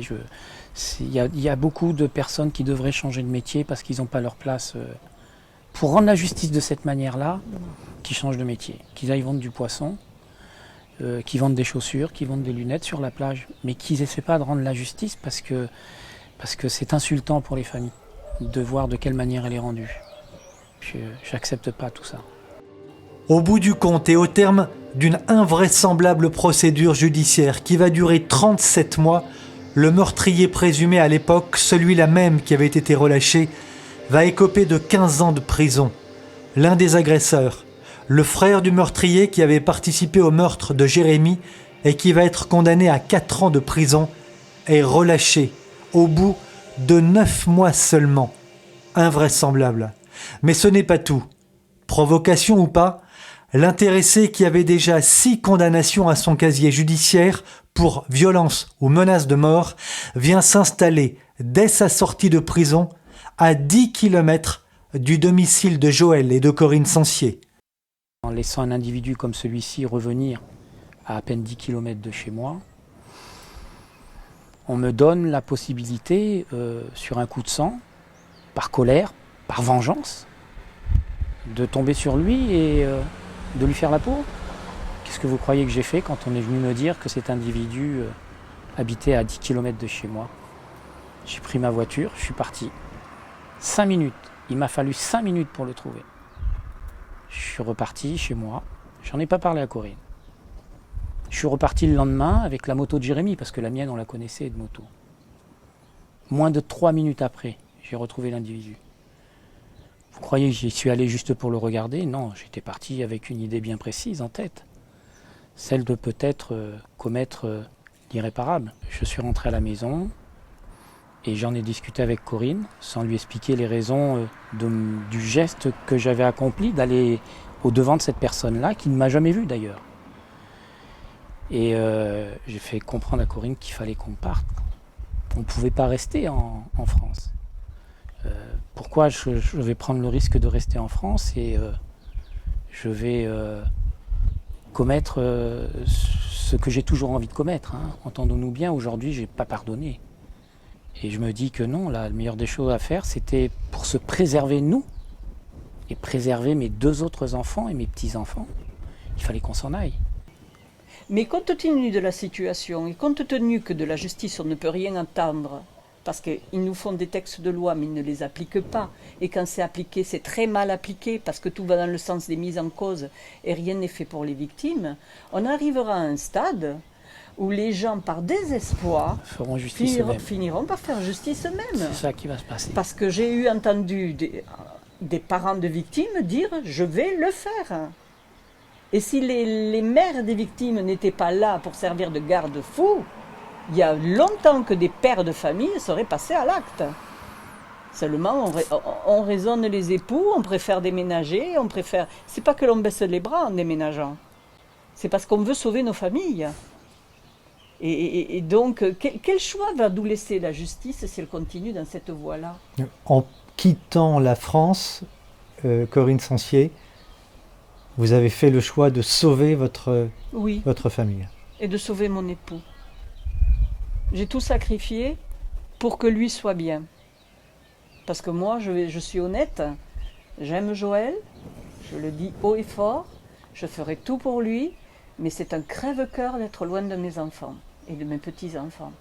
Speaker 8: Il y a beaucoup de personnes qui devraient changer de métier parce qu'ils n'ont pas leur place. Pour rendre la justice de cette manière-là, qui changent de métier, qu'ils aillent vendre du poisson, qui vendent des chaussures, qui vendent des lunettes sur la plage, mais qu'ils n'essaient pas de rendre la justice parce que c'est insultant pour les familles de voir de quelle manière elle est rendue. Je n'accepte pas tout ça.
Speaker 10: Au bout du compte et au terme d'une invraisemblable procédure judiciaire qui va durer 37 mois, le meurtrier présumé à l'époque, celui-là même qui avait été relâché, va écoper de 15 ans de prison. L'un des agresseurs, le frère du meurtrier qui avait participé au meurtre de Jérémy et qui va être condamné à 4 ans de prison, est relâché au bout de 9 mois seulement. Invraisemblable. Mais ce n'est pas tout. Provocation ou pas, l'intéressé qui avait déjà 6 condamnations à son casier judiciaire pour violence ou menace de mort vient s'installer dès sa sortie de prison à 10 km du domicile de Joël et de Corinne Sancier.
Speaker 8: En laissant un individu comme celui-ci revenir à peine 10 km de chez moi, on me donne la possibilité, sur un coup de sang, par colère, par vengeance, de tomber sur lui et de lui faire la peau. Qu'est-ce que vous croyez que j'ai fait quand on est venu me dire que cet individu habitait à 10 km de chez moi? J'ai pris ma voiture, je suis parti. 5 minutes. Il m'a fallu 5 minutes pour le trouver. Je suis reparti chez moi. J'en ai pas parlé à Corinne. Je suis reparti le lendemain avec la moto de Jérémy, parce que la mienne, on la connaissait de moto. Moins de 3 minutes après, j'ai retrouvé l'individu. Vous croyez que j'y suis allé juste pour le regarder? Non, j'étais parti avec une idée bien précise en tête. Celle de peut-être commettre l'irréparable. Je suis rentré à la maison et j'en ai discuté avec Corinne, sans lui expliquer les raisons du geste que j'avais accompli, d'aller au-devant de cette personne-là, qui ne m'a jamais vu d'ailleurs. Et j'ai fait comprendre à Corinne qu'il fallait qu'on parte. On ne pouvait pas rester en France. Pourquoi je vais prendre le risque de rester en France et je vais commettre ce que j'ai toujours envie de commettre, hein. Entendons-nous bien, aujourd'hui, je n'ai pas pardonné. Et je me dis que non, la meilleure des choses à faire, c'était pour se préserver nous et préserver mes 2 autres enfants et mes petits-enfants. Il fallait qu'on s'en aille.
Speaker 2: Mais compte tenu de la situation et compte tenu que de la justice on ne peut rien attendre, parce qu'ils nous font des textes de loi mais ils ne les appliquent pas, et quand c'est appliqué c'est très mal appliqué parce que tout va dans le sens des mises en cause et rien n'est fait pour les victimes, on arrivera à un stade où les gens par désespoir
Speaker 8: feront justice eux-mêmes.
Speaker 2: Finiront par faire justice eux-mêmes.
Speaker 8: C'est ça qui va se passer.
Speaker 2: Parce que j'ai entendu des parents de victimes dire « je vais le faire ». Et si les mères des victimes n'étaient pas là pour servir de garde-fous, il y a longtemps que des pères de famille seraient passés à l'acte. Seulement, on raisonne les époux, on préfère déménager, c'est pas que l'on baisse les bras en déménageant. C'est parce qu'on veut sauver nos familles. Et donc, quel choix va nous laisser la justice si elle continue dans cette voie-là?
Speaker 16: En quittant la France, Corinne Sancier, Vous avez fait le choix de sauver votre famille.
Speaker 2: Et de sauver mon époux. J'ai tout sacrifié pour que lui soit bien. Parce que moi, je suis honnête, j'aime Joël, je le dis haut et fort, je ferai tout pour lui, mais c'est un crève-cœur d'être loin de mes enfants et de mes petits-enfants.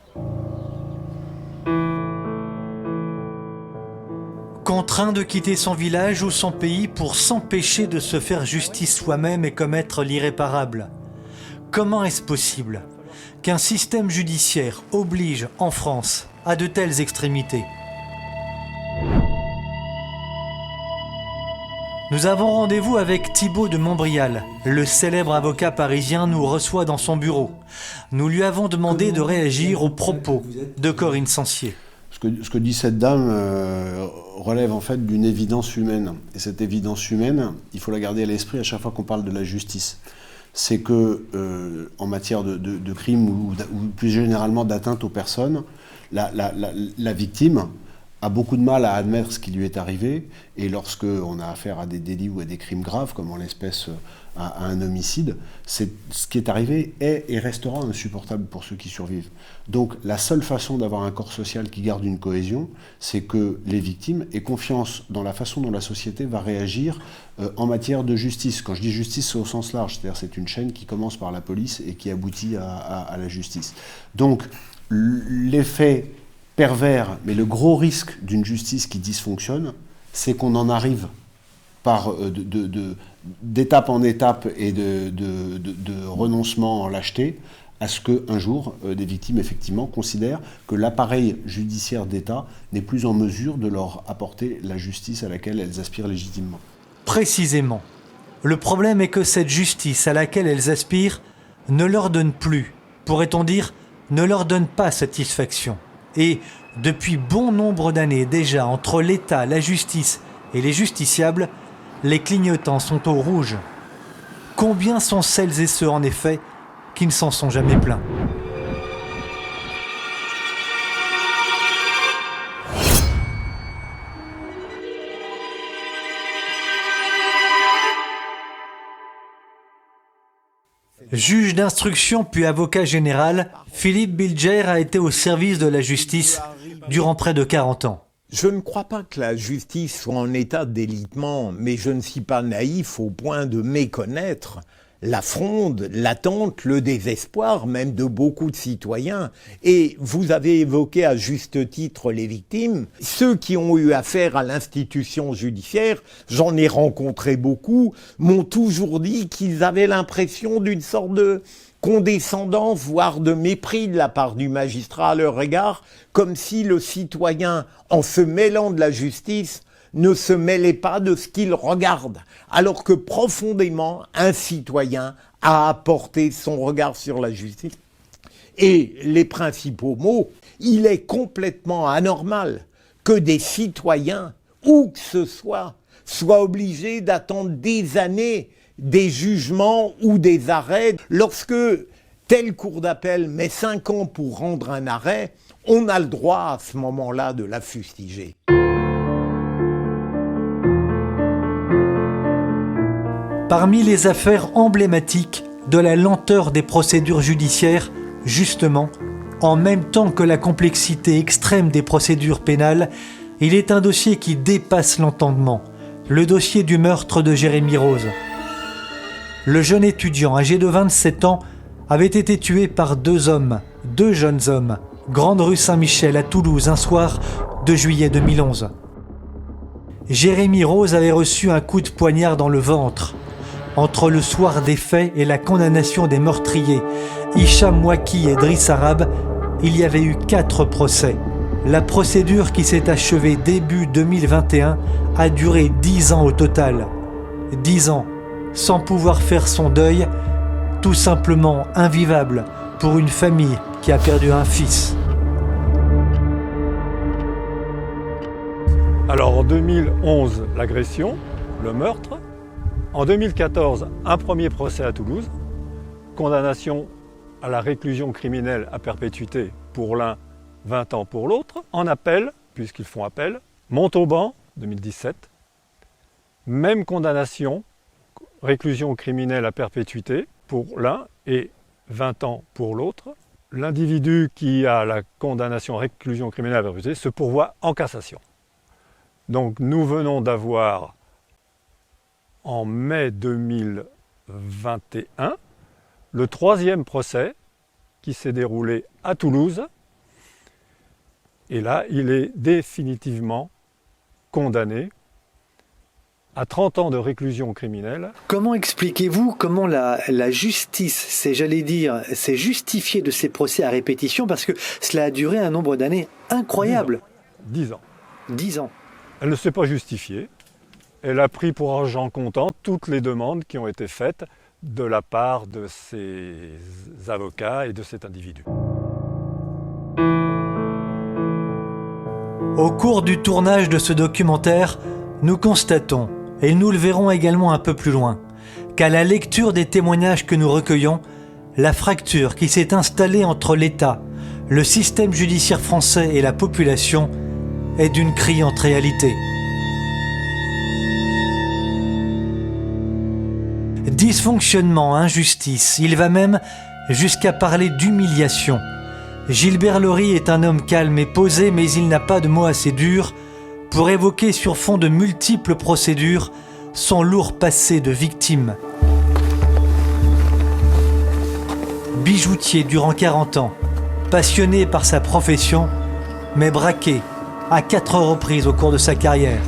Speaker 10: Contraint de quitter son village ou son pays pour s'empêcher de se faire justice soi-même et commettre l'irréparable. Comment est-ce possible qu'un système judiciaire oblige en France à de telles extrémités? Nous avons rendez-vous avec Thibaut de Montbrial. Le célèbre avocat parisien nous reçoit dans son bureau. Nous lui avons demandé de réagir aux propos de Corinne Sancier.
Speaker 3: Ce que dit cette dame relève en fait d'une évidence humaine. Et cette évidence humaine, il faut la garder à l'esprit à chaque fois qu'on parle de la justice. C'est que en matière de crime ou plus généralement d'atteinte aux personnes, la victime a beaucoup de mal à admettre ce qui lui est arrivé, et lorsqu'on a affaire à des délits ou à des crimes graves, comme en l'espèce à un homicide, ce qui est arrivé est et restera insupportable pour ceux qui survivent. Donc la seule façon d'avoir un corps social qui garde une cohésion, c'est que les victimes aient confiance dans la façon dont la société va réagir en matière de justice. Quand je dis justice, c'est au sens large, c'est-à-dire c'est une chaîne qui commence par la police et qui aboutit à la justice. Donc l'effet pervers, mais le gros risque d'une justice qui dysfonctionne, c'est qu'on en arrive par d'étape en étape et de renoncement en lâcheté à ce qu'un jour, des victimes, effectivement, considèrent que l'appareil judiciaire d'État n'est plus en mesure de leur apporter la justice à laquelle elles aspirent légitimement.
Speaker 10: Précisément. Le problème est que cette justice à laquelle elles aspirent ne leur donne plus, pourrait-on dire, ne leur donne pas satisfaction. Et depuis bon nombre d'années déjà, entre l'État, la justice et les justiciables, les clignotants sont au rouge. Combien sont celles et ceux, en effet, qui ne s'en sont jamais plaints? Juge d'instruction puis avocat général, Philippe Bilger a été au service de la justice durant près de 40 ans.
Speaker 9: Je ne crois pas que la justice soit en état d'élitement, mais je ne suis pas naïf au point de méconnaître la fronde, l'attente, le désespoir même de beaucoup de citoyens. Et vous avez évoqué à juste titre les victimes. Ceux qui ont eu affaire à l'institution judiciaire, j'en ai rencontré beaucoup, m'ont toujours dit qu'ils avaient l'impression d'une sorte de condescendance, voire de mépris de la part du magistrat à leur égard, comme si le citoyen, en se mêlant de la justice, ne se mêlait pas de ce qu'il regarde, alors que profondément, un citoyen a apporté son regard sur la justice. Et les principaux mots, il est complètement anormal que des citoyens, où que ce soit, soient obligés d'attendre des années des jugements ou des arrêts. Lorsque telle cour d'appel met 5 ans pour rendre un arrêt, on a le droit à ce moment-là de la fustiger.
Speaker 10: Parmi les affaires emblématiques de la lenteur des procédures judiciaires, justement, en même temps que la complexité extrême des procédures pénales, il est un dossier qui dépasse l'entendement, le dossier du meurtre de Jérémy Rose. Le jeune étudiant âgé de 27 ans avait été tué par deux jeunes hommes, Grande rue Saint-Michel à Toulouse, un soir de juillet 2011. Jérémy Rose avait reçu un coup de poignard dans le ventre. Entre le soir des faits et la condamnation des meurtriers, Hicham Mouaki et Driss Arabe, il y avait eu 4 procès. La procédure qui s'est achevée début 2021 a duré 10 ans au total. 10 ans sans pouvoir faire son deuil, tout simplement invivable pour une famille qui a perdu un fils.
Speaker 17: Alors en 2011, l'agression, le meurtre. En 2014, un premier procès à Toulouse. Condamnation à la réclusion criminelle à perpétuité pour l'un, 20 ans pour l'autre. En appel, puisqu'ils font appel. Montauban, 2017. Même condamnation réclusion criminelle à perpétuité pour l'un et 20 ans pour l'autre. L'individu qui a la condamnation à réclusion criminelle à perpétuité se pourvoit en cassation. Donc nous venons d'avoir en mai 2021 le 3e procès qui s'est déroulé à Toulouse. Et là, il est définitivement condamné à 30 ans de réclusion criminelle.
Speaker 10: Comment expliquez-vous comment la justice s'est justifiée de ces procès à répétition, parce que cela a duré un nombre d'années incroyable.
Speaker 17: 10 ans.
Speaker 10: 10 ans.
Speaker 17: Elle ne s'est pas justifiée. Elle a pris pour argent comptant toutes les demandes qui ont été faites de la part de ses avocats et de cet individu.
Speaker 10: Au cours du tournage de ce documentaire, nous constatons, et nous le verrons également un peu plus loin, qu'à la lecture des témoignages que nous recueillons, la fracture qui s'est installée entre l'État, le système judiciaire français et la population est d'une criante réalité. Dysfonctionnement, injustice, il va même jusqu'à parler d'humiliation. Gilbert Laury est un homme calme et posé, mais il n'a pas de mots assez durs pour évoquer sur fond de multiples procédures son lourd passé de victime. Bijoutier durant 40 ans, passionné par sa profession, mais braqué à 4 reprises au cours de sa carrière.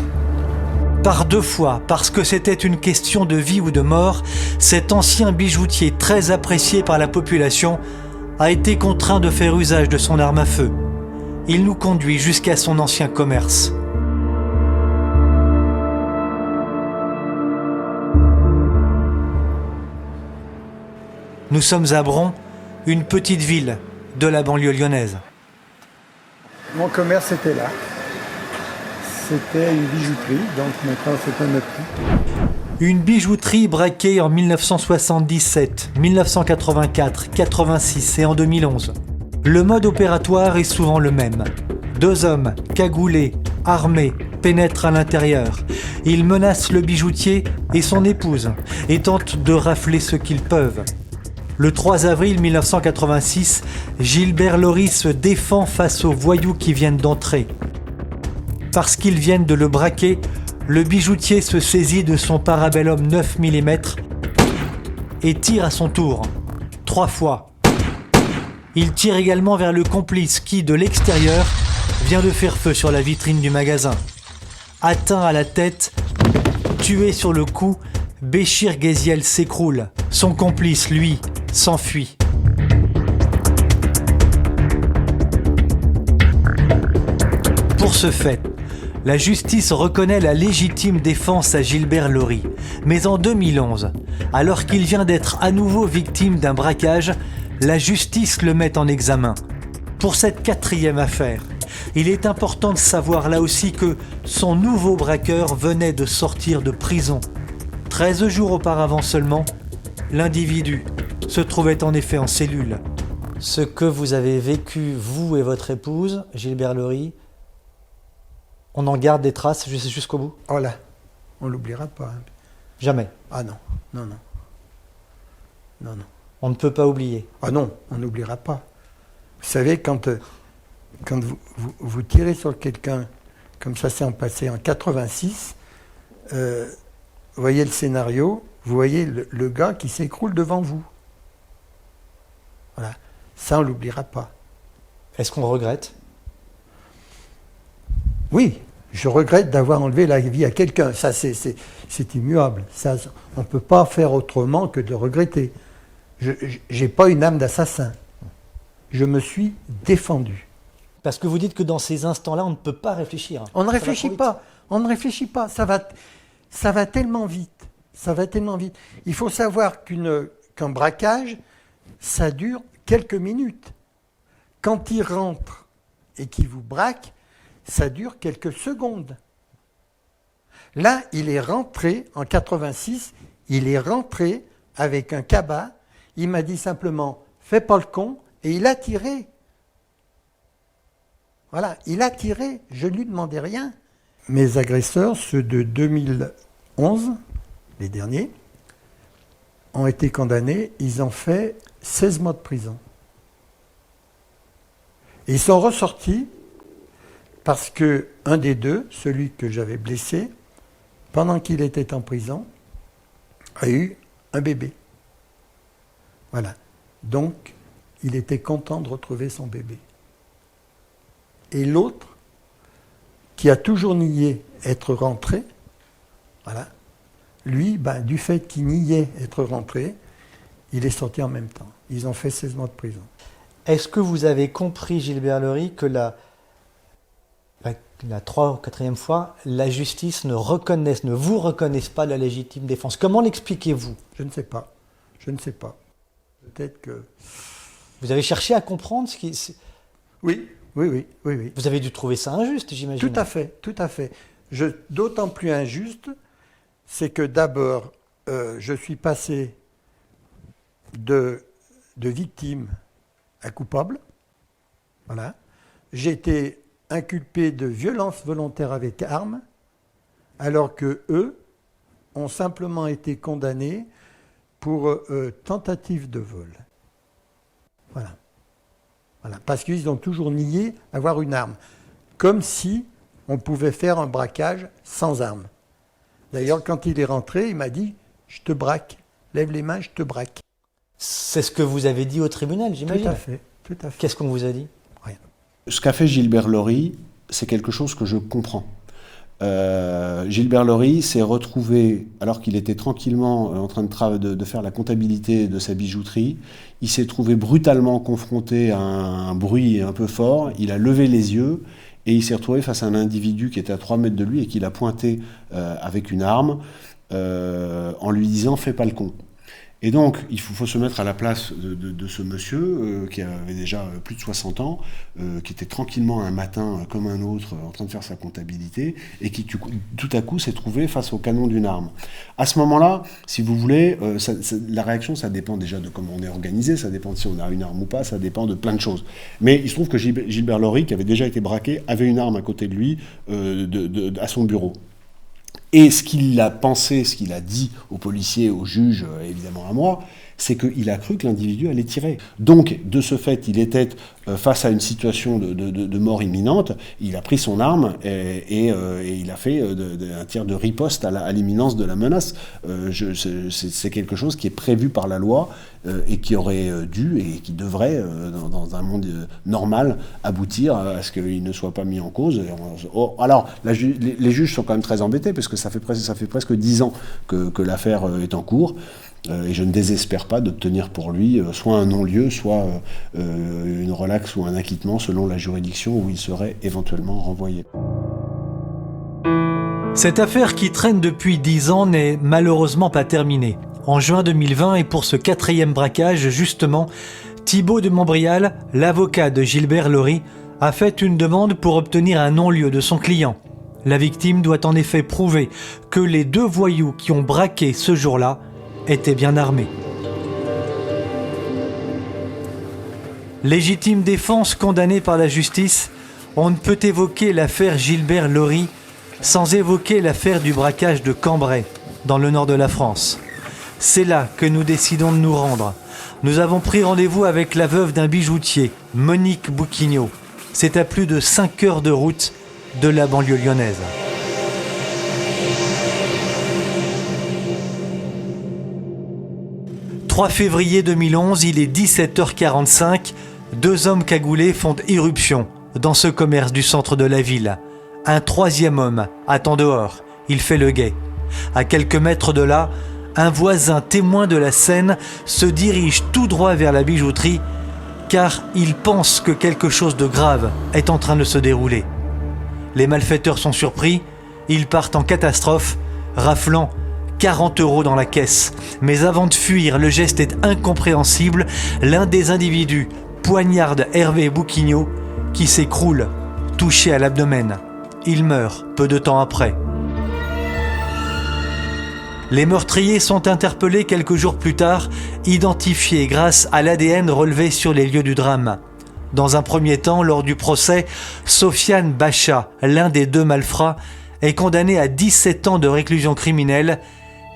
Speaker 10: Par 2 fois, parce que c'était une question de vie ou de mort, cet ancien bijoutier très apprécié par la population a été contraint de faire usage de son arme à feu. Il nous conduit jusqu'à son ancien commerce. Nous sommes à Bron, une petite ville de la banlieue lyonnaise.
Speaker 18: Mon commerce était là. C'était une bijouterie, donc maintenant c'est un optique.
Speaker 10: Une bijouterie braquée en 1977, 1984, 86 et en 2011. Le mode opératoire est souvent le même. 2 hommes, cagoulés, armés, pénètrent à l'intérieur. Ils menacent le bijoutier et son épouse et tentent de rafler ce qu'ils peuvent. Le 3 avril 1986, Gilbert Laury se défend face aux voyous qui viennent d'entrer. Parce qu'ils viennent de le braquer, le bijoutier se saisit de son parabellum 9 mm et tire à son tour, 3 fois. Il tire également vers le complice qui, de l'extérieur, vient de faire feu sur la vitrine du magasin. Atteint à la tête, tué sur le coup, Béchir Géziel s'écroule. Son complice, lui, s'enfuit. Pour ce fait, la justice reconnaît la légitime défense à Gilbert Laury. Mais en 2011, alors qu'il vient d'être à nouveau victime d'un braquage, la justice le met en examen. Pour cette 4e affaire, il est important de savoir là aussi que son nouveau braqueur venait de sortir de prison. 13 jours auparavant seulement, l'individu se trouvait en effet en cellule. Ce que vous avez vécu, vous et votre épouse, Gilbert Laury, on en garde des traces jusqu'au bout?
Speaker 18: Oh là, on l'oubliera pas.
Speaker 10: Jamais?
Speaker 18: Ah non, non, non. Non, non.
Speaker 10: On ne peut pas oublier?
Speaker 18: Ah non, on n'oubliera pas. Vous savez, quand vous tirez sur quelqu'un, comme ça s'est passé en 86, vous voyez le scénario, vous voyez le gars qui s'écroule devant vous. Voilà, ça on ne l'oubliera pas.
Speaker 10: Est-ce qu'on regrette?
Speaker 18: Oui, je regrette d'avoir enlevé la vie à quelqu'un. Ça, c'est immuable. Ça, on ne peut pas faire autrement que de regretter. Je n'ai pas une âme d'assassin. Je me suis défendu.
Speaker 10: Parce que vous dites que dans ces instants-là, on ne peut pas réfléchir.
Speaker 18: On ne réfléchit pas. On ne réfléchit pas. Ça va tellement vite. Ça va tellement vite. Il faut savoir qu'un braquage, ça dure quelques minutes. Quand il rentre et qu'il vous braque, ça dure quelques secondes. Là, il est rentré, en 86, il est rentré avec un cabas. Il m'a dit simplement, fais pas le con, et il a tiré. Voilà, il a tiré, je ne lui demandais rien. Mes agresseurs, ceux de 2011, les derniers, ont été condamnés, ils ont fait 16 mois de prison. Et ils sont ressortis parce que un des deux, celui que j'avais blessé, pendant qu'il était en prison, a eu un bébé. Voilà. Donc, il était content de retrouver son bébé. Et l'autre, qui a toujours nié être rentré, voilà, lui, du fait qu'il niait être rentré, il est sorti en même temps. Ils ont fait 16 mois de prison.
Speaker 16: Est-ce que vous avez compris, Gilbert Lery, que la 3 ou 4e fois, la justice ne vous reconnaisse pas la légitime défense? Comment l'expliquez-vous?
Speaker 18: Je ne sais pas. Je ne sais pas. Peut-être que...
Speaker 16: Vous avez cherché à comprendre ce qui...
Speaker 18: Oui.
Speaker 16: Vous avez dû trouver ça injuste, j'imagine.
Speaker 18: Tout à fait. D'autant plus injuste, c'est que d'abord, je suis passé de victime à coupable. Voilà. J'ai été inculpé de violence volontaire avec arme, alors que eux ont simplement été condamnés pour tentative de vol. Voilà. Parce qu'ils ont toujours nié avoir une arme. Comme si on pouvait faire un braquage sans arme. D'ailleurs, quand il est rentré, il m'a dit « Je te braque. Lève les mains, je te braque. »
Speaker 16: C'est ce que vous avez dit au tribunal, j'imagine.
Speaker 18: Tout à fait.
Speaker 16: Qu'est-ce qu'on vous a dit?
Speaker 18: Rien.
Speaker 3: Ce qu'a fait Gilbert Lery, c'est quelque chose que je comprends. Gilbert Lery s'est retrouvé, alors qu'il était tranquillement en train de faire la comptabilité de sa bijouterie, il s'est trouvé brutalement confronté à un bruit un peu fort, il a levé les yeux et il s'est retrouvé face à un individu qui était à 3 mètres de lui et qui l'a pointé avec une arme en lui disant « fais pas le con ». Et donc, il faut se mettre à la place de ce monsieur qui avait déjà plus de 60 ans, qui était tranquillement un matin comme un autre en train de faire sa comptabilité et qui tout à coup s'est trouvé face au canon d'une arme. À ce moment-là, si vous voulez, la réaction, ça dépend déjà de comment on est organisé, ça dépend de si on a une arme ou pas, ça dépend de plein de choses. Mais il se trouve que Gilbert Lery, qui avait déjà été braqué, avait une arme à côté de lui à son bureau. Et ce qu'il a pensé, ce qu'il a dit aux policiers, aux juges, évidemment à moi, c'est qu'il a cru que l'individu allait tirer. Donc, de ce fait, il était face à une situation de mort imminente, il a pris son arme et il a fait un tir de riposte à l'imminence de la menace. C'est quelque chose qui est prévu par la loi et qui aurait dû et qui devrait, dans un monde normal, aboutir à ce qu'il ne soit pas mis en cause. Alors, les juges sont quand même très embêtés parce que ça fait presque 10 ans que l'affaire est en cours. Et je ne désespère pas d'obtenir pour lui soit un non-lieu, soit une relaxe ou un acquittement selon la juridiction où il serait éventuellement renvoyé.
Speaker 10: Cette affaire qui traîne depuis 10 ans n'est malheureusement pas terminée. En juin 2020, et pour ce 4e braquage, justement, Thibaut de Montbrial, l'avocat de Gilbert Lery, a fait une demande pour obtenir un non-lieu de son client. La victime doit en effet prouver que les 2 voyous qui ont braqué ce jour-là étaient bien armés. Légitime défense condamnée par la justice, on ne peut évoquer l'affaire Gilbert Lery sans évoquer l'affaire du braquage de Cambrai, dans le nord de la France. C'est là que nous décidons de nous rendre. Nous avons pris rendez-vous avec la veuve d'un bijoutier, Monique Bouquignot. C'est à plus de 5 heures de route de la banlieue lyonnaise. « 3 février 2011, il est 17h45. 2 hommes cagoulés font irruption dans ce commerce du centre de la ville. Un 3e homme attend dehors. Il fait le guet. À quelques mètres de là, un voisin témoin de la scène se dirige tout droit vers la bijouterie car il pense que quelque chose de grave est en train de se dérouler. Les malfaiteurs sont surpris, ils partent en catastrophe, raflant 40 € dans la caisse. Mais avant de fuir, le geste est incompréhensible. L'un des individus poignarde Hervé Bouquignot qui s'écroule, touché à l'abdomen. Il meurt peu de temps après. Les meurtriers sont interpellés quelques jours plus tard, identifiés grâce à l'ADN relevé sur les lieux du drame. Dans un premier temps, lors du procès, Sofiane Bacha, l'un des 2 malfrats, est condamné à 17 ans de réclusion criminelle,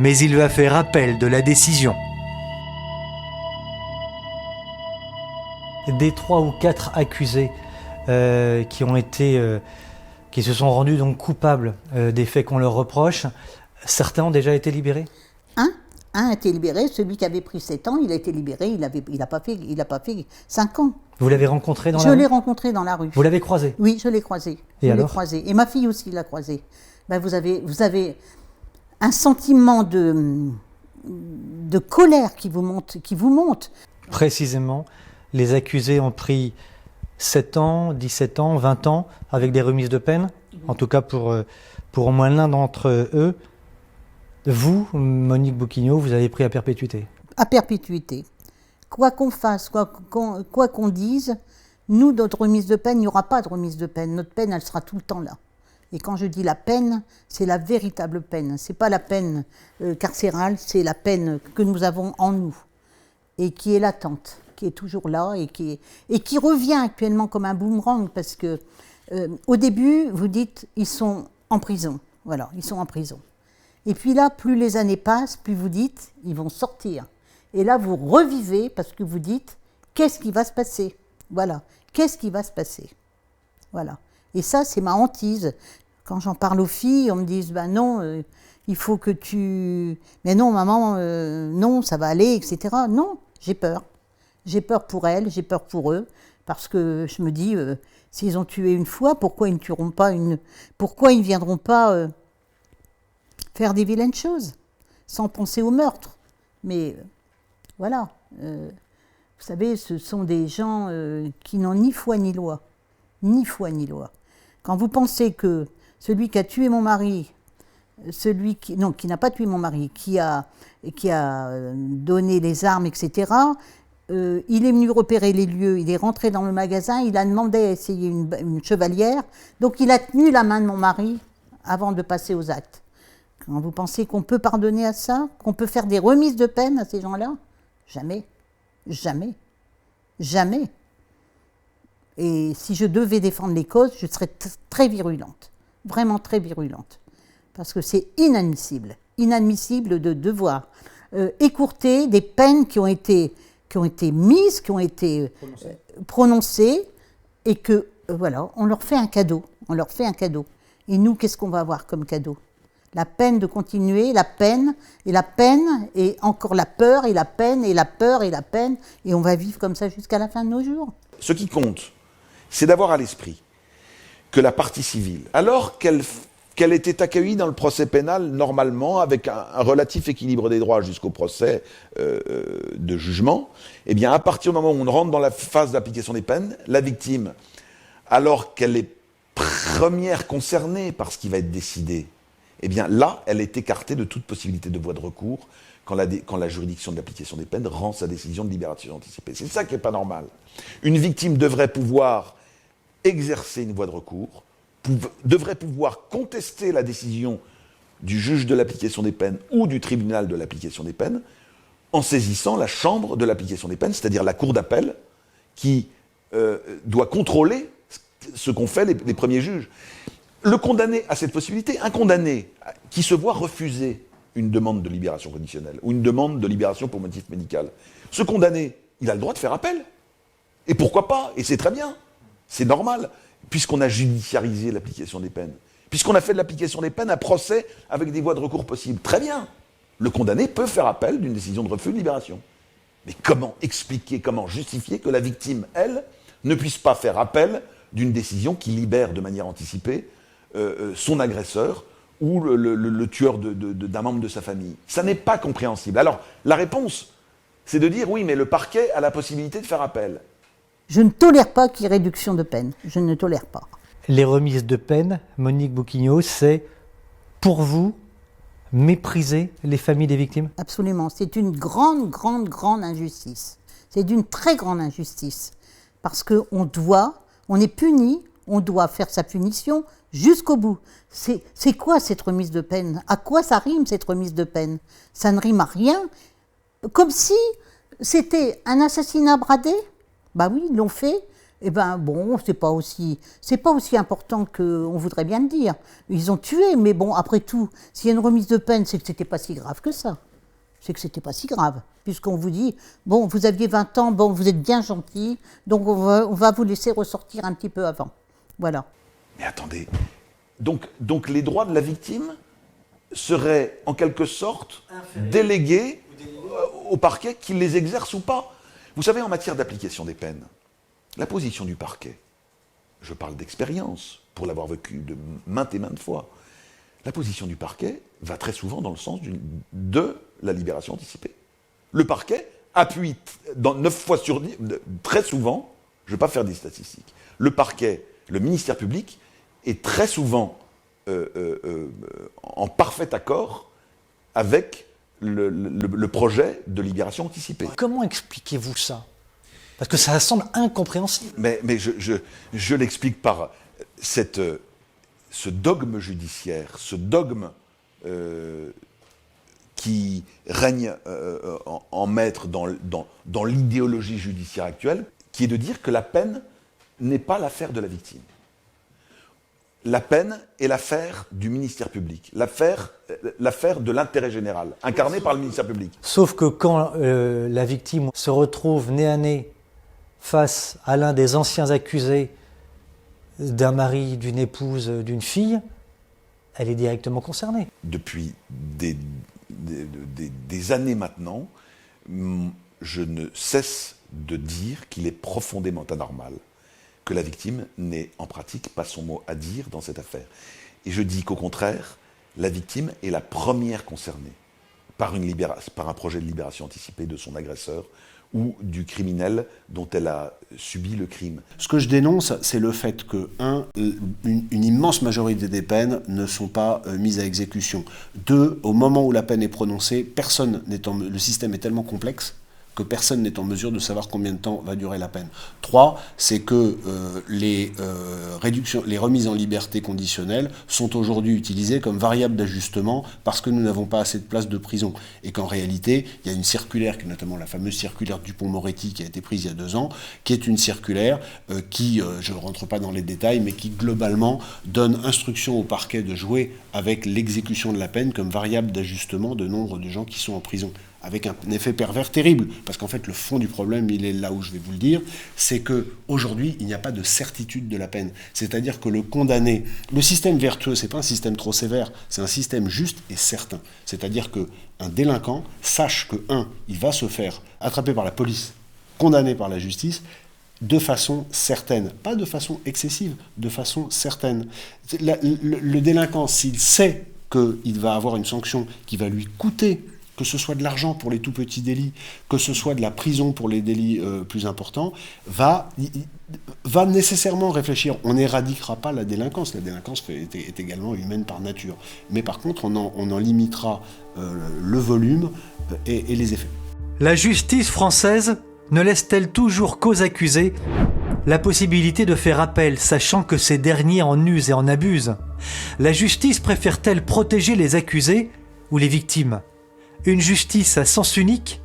Speaker 10: mais il va faire appel de la décision.
Speaker 16: des 3 ou 4 accusés qui se sont rendus donc coupables des faits qu'on leur reproche, certains ont déjà été libérés?
Speaker 1: Un a été libéré, celui qui avait pris 7 ans, il a été libéré, il n'a pas fait 5 ans.
Speaker 16: Vous l'avez rencontré dans la rue?
Speaker 1: Je l'ai rencontré dans la rue.
Speaker 16: Vous l'avez croisé?
Speaker 1: Oui, je l'ai croisé.
Speaker 16: Et alors?
Speaker 1: Et ma fille aussi l'a croisé. Ben, vous avez un sentiment de colère qui vous monte.
Speaker 16: Précisément, les accusés ont pris 7 ans, 17 ans, 20 ans, avec des remises de peine, en tout cas pour au moins l'un d'entre eux. Vous, Monique Bouquignot, vous avez pris à perpétuité.
Speaker 1: À perpétuité. Quoi qu'on fasse, quoi qu'on dise, nous, notre remise de peine, il n'y aura pas de remise de peine. Notre peine, elle sera tout le temps là. Et quand je dis la peine, c'est la véritable peine. Ce n'est pas la peine carcérale, c'est la peine que nous avons en nous. Et qui est latente, qui est toujours là et qui revient actuellement comme un boomerang. Parce que au début, vous dites, ils sont en prison. Voilà, ils sont en prison. Et puis là, plus les années passent, plus vous dites, ils vont sortir. Et là, vous revivez parce que vous dites, qu'est-ce qui va se passer? Voilà, qu'est-ce qui va se passer? Voilà. Et ça, c'est ma hantise. Quand j'en parle aux filles, on me dit, ben non, il faut que tu... Mais non, maman, non, ça va aller, etc. Non, j'ai peur. J'ai peur pour elles, j'ai peur pour eux, parce que je me dis, s'ils ont tué une fois, pourquoi ils ne tueront pas Pourquoi ils ne viendront pas faire des vilaines choses, sans penser au meurtre? Mais voilà, vous savez, ce sont des gens qui n'ont ni foi ni loi. Ni foi ni loi. Quand vous pensez que celui qui a tué mon mari, qui n'a pas tué mon mari, qui a donné les armes, etc., il est venu repérer les lieux, il est rentré dans le magasin, il a demandé à essayer une chevalière, donc il a tenu la main de mon mari avant de passer aux actes. Quand vous pensez qu'on peut pardonner à ça, qu'on peut faire des remises de peine à ces gens-là, jamais, jamais, jamais. Et si je devais défendre les causes, je serais très virulente, vraiment très virulente. Parce que c'est inadmissible de devoir écourter des peines qui ont été mises, qui ont été prononcées, et que, voilà, on leur fait un cadeau, Et nous, qu'est-ce qu'on va avoir comme cadeau? La peine de continuer, la peine, et encore la peur, et la peine, et la peur, et la peine, et on va vivre comme ça jusqu'à la fin de nos jours.
Speaker 6: Ce qui compte, c'est d'avoir à l'esprit que la partie civile, alors qu'elle était accueillie dans le procès pénal normalement, avec un relatif équilibre des droits jusqu'au procès de jugement, eh bien à partir du moment où on rentre dans la phase d'application des peines, la victime, alors qu'elle est première concernée par ce qui va être décidé, eh bien là, elle est écartée de toute possibilité de voie de recours quand la juridiction de l'application des peines rend sa décision de libération anticipée. C'est ça qui n'est pas normal. Une victime devrait pouvoir exercer une voie de recours, devrait pouvoir contester la décision du juge de l'application des peines ou du tribunal de l'application des peines en saisissant la chambre de l'application des peines, c'est-à-dire la cour d'appel qui doit contrôler ce qu'ont fait les premiers juges. Le condamné a cette possibilité. Un condamné qui se voit refuser une demande de libération conditionnelle ou une demande de libération pour motif médical, ce condamné, il a le droit de faire appel. Et pourquoi pas? Et c'est très bien. C'est normal, puisqu'on a judiciarisé l'application des peines. Puisqu'on a fait de l'application des peines un procès avec des voies de recours possibles. Très bien. Le condamné peut faire appel d'une décision de refus de libération. Mais comment expliquer, comment justifier que la victime, elle, ne puisse pas faire appel d'une décision qui libère de manière anticipée son agresseur ou le tueur d'un membre de sa famille? Ça n'est pas compréhensible. Alors, la réponse, c'est de dire, oui, mais le parquet a la possibilité de faire appel.
Speaker 1: Je ne tolère pas qu'il y ait réduction de peine. Je ne tolère pas.
Speaker 16: Les remises de peine, Monique Bouquignot, c'est, pour vous, mépriser les familles des victimes?
Speaker 1: Absolument. C'est une grande, grande, grande injustice. C'est d'une très grande injustice. Parce on est puni, on doit faire sa punition jusqu'au bout. C'est quoi cette remise de peine? À quoi ça rime, cette remise de peine? Ça ne rime à rien. Comme si c'était un assassinat bradé. Bah oui, ils l'ont fait. Eh ben bon, c'est pas aussi important qu'on voudrait bien le dire. Ils ont tué, mais bon, après tout, s'il y a une remise de peine, c'est que c'était pas si grave que ça. C'est que c'était pas si grave. puisqu'on vous dit, bon, vous aviez 20 ans, bon, vous êtes bien gentil, donc on va vous laisser ressortir un petit peu avant. Voilà.
Speaker 6: Mais attendez, donc les droits de la victime seraient en quelque sorte délégués au parquet qui les exerce ou pas. Vous savez, en matière d'application des peines, la position du parquet, je parle d'expérience, pour l'avoir vécu de maintes et maintes fois, la position du parquet va très souvent dans le sens de la libération anticipée. Le parquet appuie dans 9 fois sur 10, très souvent, je ne vais pas faire des statistiques, le parquet, le ministère public, est très souvent en parfait accord avec le projet de libération anticipée.
Speaker 16: Comment expliquez-vous ça? Parce que ça semble incompréhensible.
Speaker 6: Mais je l'explique par ce dogme judiciaire, ce dogme qui règne en maître dans l'idéologie judiciaire actuelle, qui est de dire que la peine n'est pas l'affaire de la victime. La peine est l'affaire du ministère public, l'affaire de l'intérêt général, incarné par le ministère public.
Speaker 16: Sauf que quand la victime se retrouve nez à nez face à l'un des anciens accusés d'un mari, d'une épouse, d'une fille, elle est directement concernée.
Speaker 6: Depuis des années maintenant, je ne cesse de dire qu'il est profondément anormal que la victime n'ait en pratique pas son mot à dire dans cette affaire. Et je dis qu'au contraire, la victime est la première concernée par un projet de libération anticipée de son agresseur ou du criminel dont elle a subi le crime.
Speaker 3: Ce que je dénonce, c'est le fait que, une immense majorité des peines ne sont pas mises à exécution. 2, au moment où la peine est prononcée, le système est tellement complexe que personne n'est en mesure de savoir combien de temps va durer la peine. 3, c'est que les remises en liberté conditionnelles sont aujourd'hui utilisées comme variable d'ajustement parce que nous n'avons pas assez de places de prison. Et qu'en réalité, il y a une circulaire, qui est notamment la fameuse circulaire Dupond-Moretti qui a été prise il y a 2 ans, qui est une circulaire qui, je ne rentre pas dans les détails, mais qui globalement donne instruction au parquet de jouer avec l'exécution de la peine comme variable d'ajustement de nombre de gens qui sont en prison. Avec un effet pervers terrible, parce qu'en fait le fond du problème, il est là où je vais vous le dire, c'est qu'aujourd'hui il n'y a pas de certitude de la peine. C'est-à-dire que le condamné, le système vertueux, c'est pas un système trop sévère, c'est un système juste et certain. C'est-à-dire qu'un délinquant sache que, il va se faire attraper par la police, condamné par la justice, de façon certaine, pas de façon excessive, de façon certaine. Le délinquant, s'il sait qu'il va avoir une sanction qui va lui coûter, que ce soit de l'argent pour les tout petits délits, que ce soit de la prison pour les délits plus importants, va nécessairement réfléchir. On n'éradiquera pas la délinquance. La délinquance est également humaine par nature. Mais par contre, on en limitera le volume et les effets.
Speaker 10: La justice française ne laisse-t-elle toujours qu'aux accusés la possibilité de faire appel, sachant que ces derniers en usent et en abusent? La justice préfère-t-elle protéger les accusés ou les victimes? Une justice à sens unique?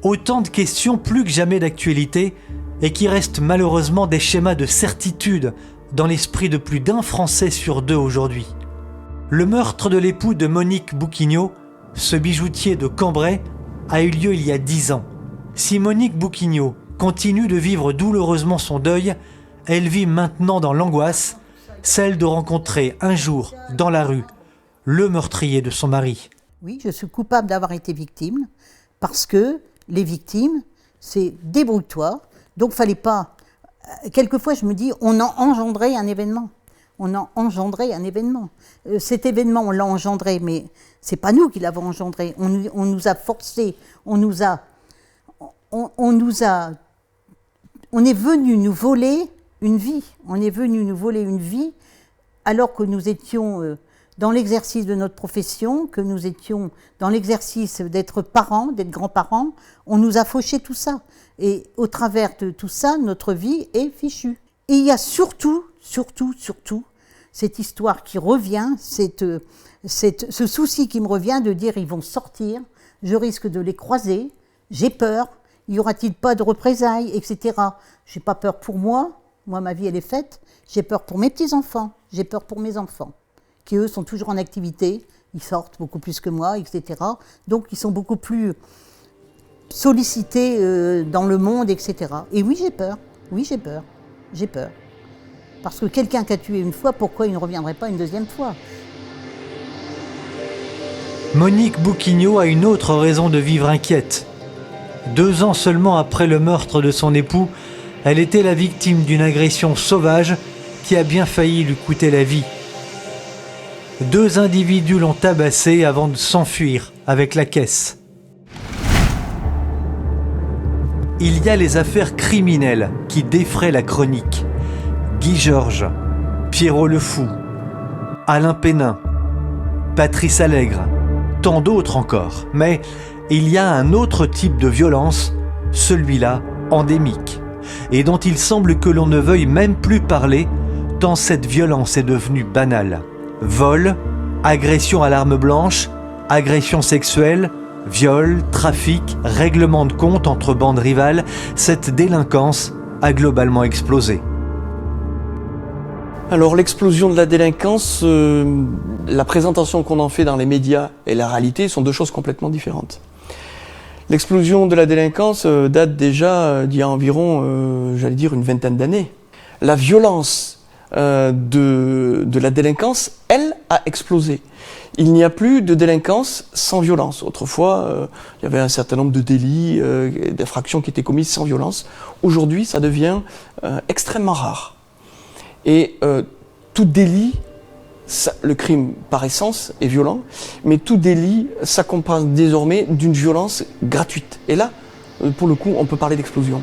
Speaker 10: Autant de questions plus que jamais d'actualité et qui restent malheureusement des schémas de certitude dans l'esprit de plus d'1 Français sur 2 aujourd'hui. Le meurtre de l'époux de Monique Bouquignot, ce bijoutier de Cambrai, a eu lieu il y a 10 ans. Si Monique Bouquignot continue de vivre douloureusement son deuil, elle vit maintenant dans l'angoisse, celle de rencontrer un jour, dans la rue, le meurtrier de son mari.
Speaker 1: Oui, je suis coupable d'avoir été victime, parce que les victimes, c'est débrouille-toi, donc fallait pas... Quelquefois, je me dis, on a engendré un événement. Cet événement, on l'a engendré, mais c'est pas nous qui l'avons engendré. On nous a forcés, on est venu nous voler une vie. Alors que nous étions dans l'exercice de notre profession, que nous étions dans l'exercice d'être parents, d'être grands-parents. On nous a fauché tout ça. Et au travers de tout ça, notre vie est fichue. Et il y a surtout, cette histoire qui revient, ce souci qui me revient de dire ils vont sortir, je risque de les croiser, j'ai peur, y aura-t-il pas de représailles, etc. J'ai pas peur pour moi ma vie elle est faite, j'ai peur pour mes petits-enfants, j'ai peur pour mes enfants, qui eux sont toujours en activité, ils sortent beaucoup plus que moi, etc. Donc ils sont beaucoup plus sollicité dans le monde, etc. Et oui, j'ai peur. Oui, j'ai peur. J'ai peur. Parce que quelqu'un qui a tué une fois, pourquoi il ne reviendrait pas une deuxième fois?
Speaker 10: Monique Bouquignot a une autre raison de vivre inquiète. 2 ans seulement après le meurtre de son époux, elle était la victime d'une agression sauvage qui a bien failli lui coûter la vie. 2 individus l'ont tabassée avant de s'enfuir avec la caisse. Il y a les affaires criminelles qui défraient la chronique. Guy Georges, Pierrot le Fou, Alain Pénin, Patrice Allègre, tant d'autres encore. Mais il y a un autre type de violence, celui-là endémique, et dont il semble que l'on ne veuille même plus parler, tant cette violence est devenue banale. Vol, agression à l'arme blanche, agression sexuelle, viol, trafic, règlement de compte entre bandes rivales, cette délinquance a globalement explosé.
Speaker 7: Alors l'explosion de la délinquance, la présentation qu'on en fait dans les médias et la réalité sont 2 choses complètement différentes. L'explosion de la délinquance date déjà d'il y a environ, j'allais dire, une vingtaine d'années. La violence de la délinquance, elle, a explosé. Il n'y a plus de délinquance sans violence. Autrefois, il y avait un certain nombre de délits, d'infractions qui étaient commises sans violence. Aujourd'hui, ça devient extrêmement rare. Et tout délit, le crime par essence est violent, mais tout délit s'accompagne désormais d'une violence gratuite. Et là, pour le coup, on peut parler d'explosion.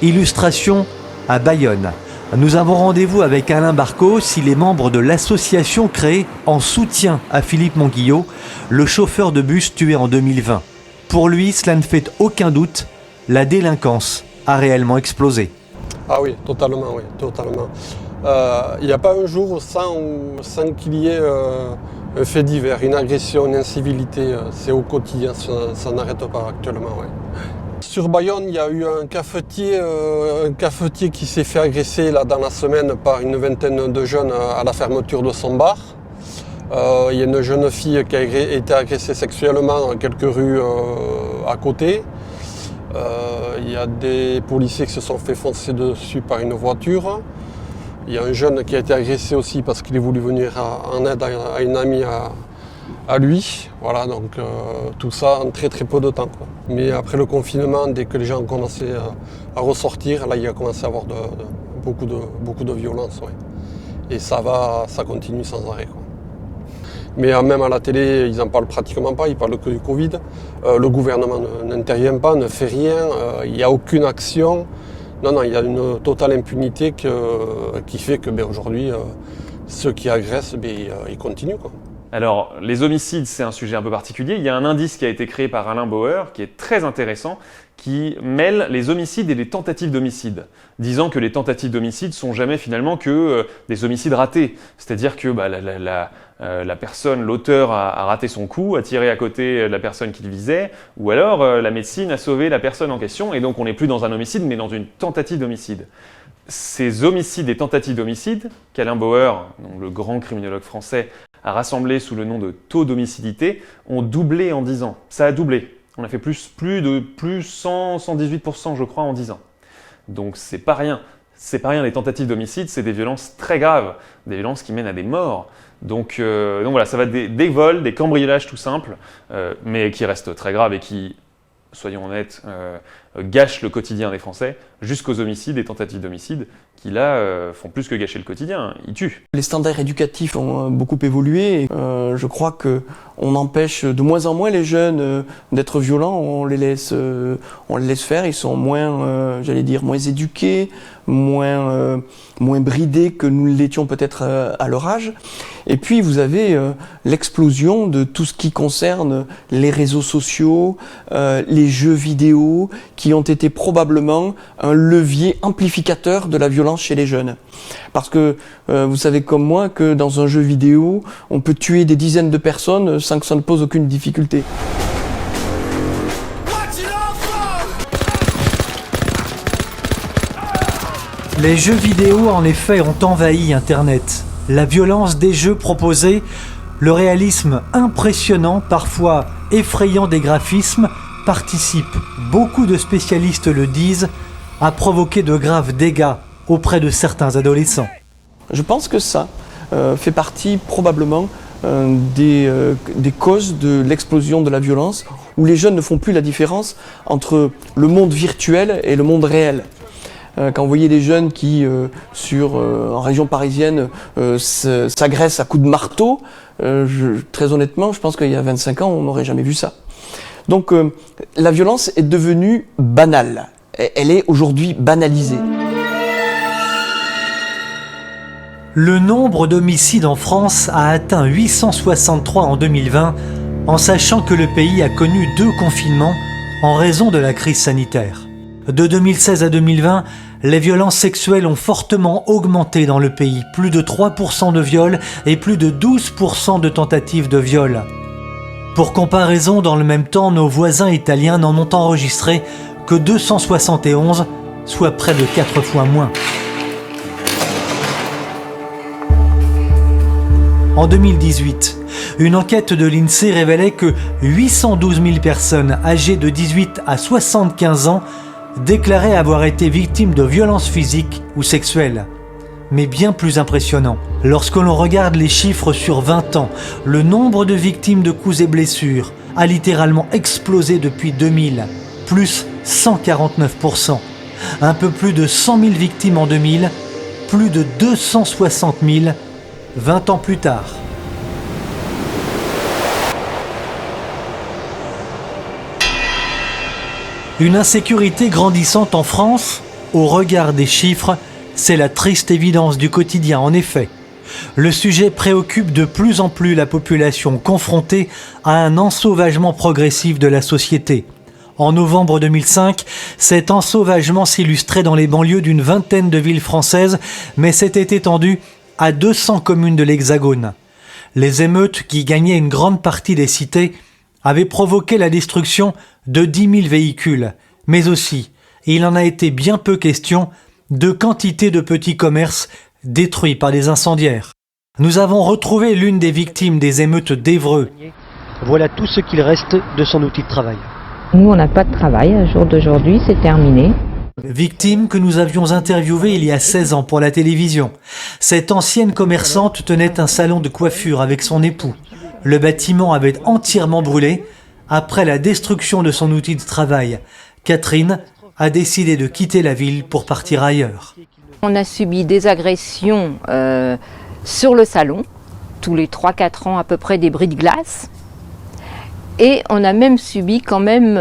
Speaker 10: Illustration à Bayonne. Nous avons rendez-vous avec Alain Barcos, il est membre de l'association créée en soutien à Philippe Monguillot, le chauffeur de bus tué en 2020. Pour lui, cela ne fait aucun doute, la délinquance a réellement explosé.
Speaker 19: Ah oui, totalement, oui, totalement. Il n'y a pas un jour sans qu'il y ait un fait divers, une agression, une incivilité. C'est au quotidien, ça n'arrête pas actuellement. Ouais. Sur Bayonne, il y a eu un cafetier qui s'est fait agresser là, dans la semaine par une vingtaine de jeunes à la fermeture de son bar. Il y a une jeune fille qui a été agressée sexuellement dans quelques rues à côté. Il y a des policiers qui se sont fait foncer dessus par une voiture. Il y a un jeune qui a été agressé aussi parce qu'il est voulu venir en aide à une amie à lui. Voilà, donc tout ça en très très peu de temps, quoi. Mais après le confinement, dès que les gens ont commencé à ressortir, là il a commencé à y avoir beaucoup de violence. Ouais. Et ça continue sans arrêt, quoi. Mais même à la télé, ils n'en parlent pratiquement pas, ils parlent que du Covid. Le gouvernement n'intervient pas, ne fait rien, il n'y a aucune action. Non, il y a une totale impunité qui fait que aujourd'hui, ceux qui agressent, ils continuent, quoi.
Speaker 13: Alors, les homicides, c'est un sujet un peu particulier. Il y a un indice qui a été créé par Alain Bauer, qui est très intéressant, qui mêle les homicides et les tentatives d'homicide, disant que les tentatives d'homicide sont jamais finalement que des homicides ratés. C'est-à-dire que la personne, l'auteur a raté son coup, a tiré à côté de la personne qu'il visait, ou alors la médecine a sauvé la personne en question, et donc on n'est plus dans un homicide, mais dans une tentative d'homicide. Ces homicides et tentatives d'homicide, qu'Alain Bauer, donc le grand criminologue français, a rassemblé sous le nom de taux d'homicidité, ont doublé en 10 ans. Ça a doublé. On a fait plus 118% je crois en 10 ans. Donc c'est pas rien. C'est pas rien, les tentatives d'homicide, c'est des violences très graves, des violences qui mènent à des morts. Donc voilà, ça va des vols, des cambriolages tout simples, mais qui restent très graves et qui, soyons honnêtes, gâchent le quotidien des Français, jusqu'aux homicides et tentatives d'homicide, qui là font plus que gâcher le quotidien, ils tuent.
Speaker 7: Les standards éducatifs ont beaucoup évolué. Et, je crois qu'on empêche de moins en moins les jeunes d'être violents. On les laisse faire. Ils sont moins, moins éduqués, moins bridés que nous l'étions peut-être à leur âge. Et puis vous avez l'explosion de tout ce qui concerne les réseaux sociaux, les jeux vidéo, qui ont été probablement un levier amplificateur de la violence chez les jeunes. Parce que vous savez comme moi que dans un jeu vidéo, on peut tuer des dizaines de personnes sans que ça ne pose aucune difficulté.
Speaker 10: Les jeux vidéo, en effet, ont envahi Internet. La violence des jeux proposés, le réalisme impressionnant, parfois effrayant des graphismes, participe, beaucoup de spécialistes le disent, à provoquer de graves dégâts auprès de certains adolescents.
Speaker 7: Je pense que ça fait partie probablement des causes de l'explosion de la violence, où les jeunes ne font plus la différence entre le monde virtuel et le monde réel. Quand vous voyez des jeunes qui, en région parisienne, s'agressent à coups de marteau, très honnêtement, je pense qu'il y a 25 ans, on n'aurait jamais vu ça. Donc la violence est devenue banale. Elle est aujourd'hui banalisée.
Speaker 10: Le nombre d'homicides en France a atteint 863 en 2020, en sachant que le pays a connu 2 confinements en raison de la crise sanitaire. De 2016 à 2020, les violences sexuelles ont fortement augmenté dans le pays, plus de 3% de viols et plus de 12% de tentatives de viol. Pour comparaison, dans le même temps, nos voisins italiens n'en ont enregistré que 271, soit près de 4 fois moins. En 2018, une enquête de l'INSEE révélait que 812 000 personnes âgées de 18 à 75 ans déclaraient avoir été victimes de violences physiques ou sexuelles. Mais bien plus impressionnant, lorsque l'on regarde les chiffres sur 20 ans, le nombre de victimes de coups et blessures a littéralement explosé depuis 2000, plus 149%. Un peu plus de 100 000 victimes en 2000, plus de 260 000 20 ans plus tard. Une insécurité grandissante en France, au regard des chiffres, c'est la triste évidence du quotidien en effet. Le sujet préoccupe de plus en plus la population confrontée à un ensauvagement progressif de la société. En novembre 2005, cet ensauvagement s'illustrait dans les banlieues d'une vingtaine de villes françaises, mais s'était étendu à 200 communes de l'Hexagone. Les émeutes qui gagnaient une grande partie des cités avaient provoqué la destruction de 10 000 véhicules, mais aussi, et il en a été bien peu question, de quantité de petits commerces détruits par des incendiaires. Nous avons retrouvé l'une des victimes des émeutes d'Évreux.
Speaker 16: Voilà tout ce qu'il reste de son outil de travail.
Speaker 20: Nous, on n'a pas de travail. À jour d'aujourd'hui, c'est terminé.
Speaker 10: Victime que nous avions interviewée il y a 16 ans pour la télévision. Cette ancienne commerçante tenait un salon de coiffure avec son époux. Le bâtiment avait entièrement brûlé. Après la destruction de son outil de travail, Catherine a décidé de quitter la ville pour partir ailleurs.
Speaker 20: On a subi des agressions sur le salon, tous les 3-4 ans à peu près des bris de glace. Et on a même subi quand même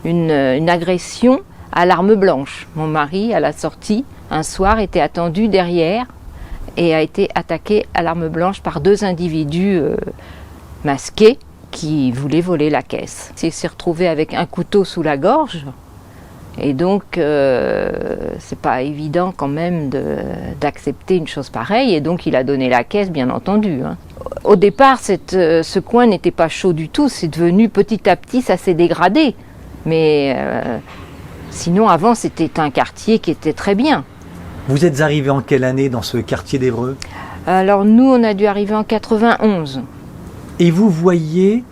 Speaker 20: une agression à l'arme blanche. Mon mari, à la sortie, un soir, était attendu derrière et a été attaqué à l'arme blanche par 2 individus masqués qui voulaient voler la caisse. Il s'est retrouvé avec un couteau sous la gorge et donc c'est pas évident quand même d'accepter une chose pareille et donc il a donné la caisse, bien entendu. Au départ, ce coin n'était pas chaud du tout, c'est devenu petit à petit, ça s'est dégradé. Mais sinon, avant, c'était un quartier qui était très bien.
Speaker 10: Vous êtes arrivé en quelle année dans ce quartier d'Évreux?
Speaker 20: Alors nous, on a dû arriver en 91.
Speaker 10: Et vous voyez,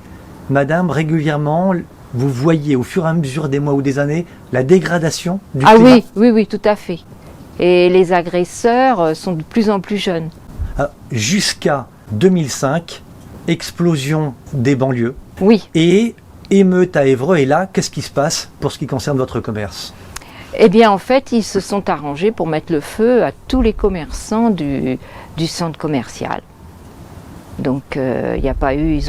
Speaker 10: madame, régulièrement, vous voyez au fur et à mesure des mois ou des années la dégradation du climat?
Speaker 20: Oui, tout à fait. Et les agresseurs sont de plus en plus jeunes.
Speaker 10: Jusqu'à 2005, explosion des banlieues.
Speaker 20: Oui.
Speaker 10: Et émeute à Évreux. Et là, qu'est-ce qui se passe pour ce qui concerne votre commerce?
Speaker 20: Eh bien, en fait, ils se sont arrangés pour mettre le feu à tous les commerçants du centre commercial. Donc, il n'y a pas eu,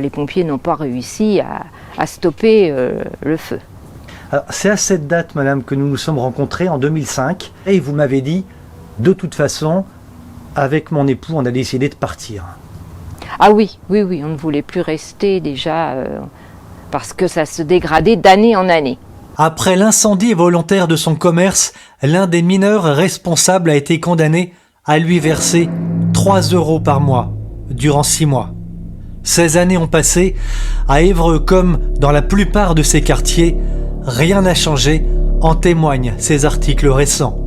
Speaker 20: les pompiers n'ont pas réussi à stopper le feu.
Speaker 10: C'est à cette date, madame, que nous nous sommes rencontrés en 2005. Et vous m'avez dit, de toute façon, avec mon époux, on a décidé de partir.
Speaker 20: Ah oui, on ne voulait plus rester déjà, parce que ça se dégradait d'année en année.
Speaker 10: Après l'incendie volontaire de son commerce, l'un des mineurs responsables a été condamné à lui verser 3 € par mois, durant 6 mois. 16 années ont passé, à Évreux comme dans la plupart de ces quartiers, rien n'a changé, en témoignent ces articles récents.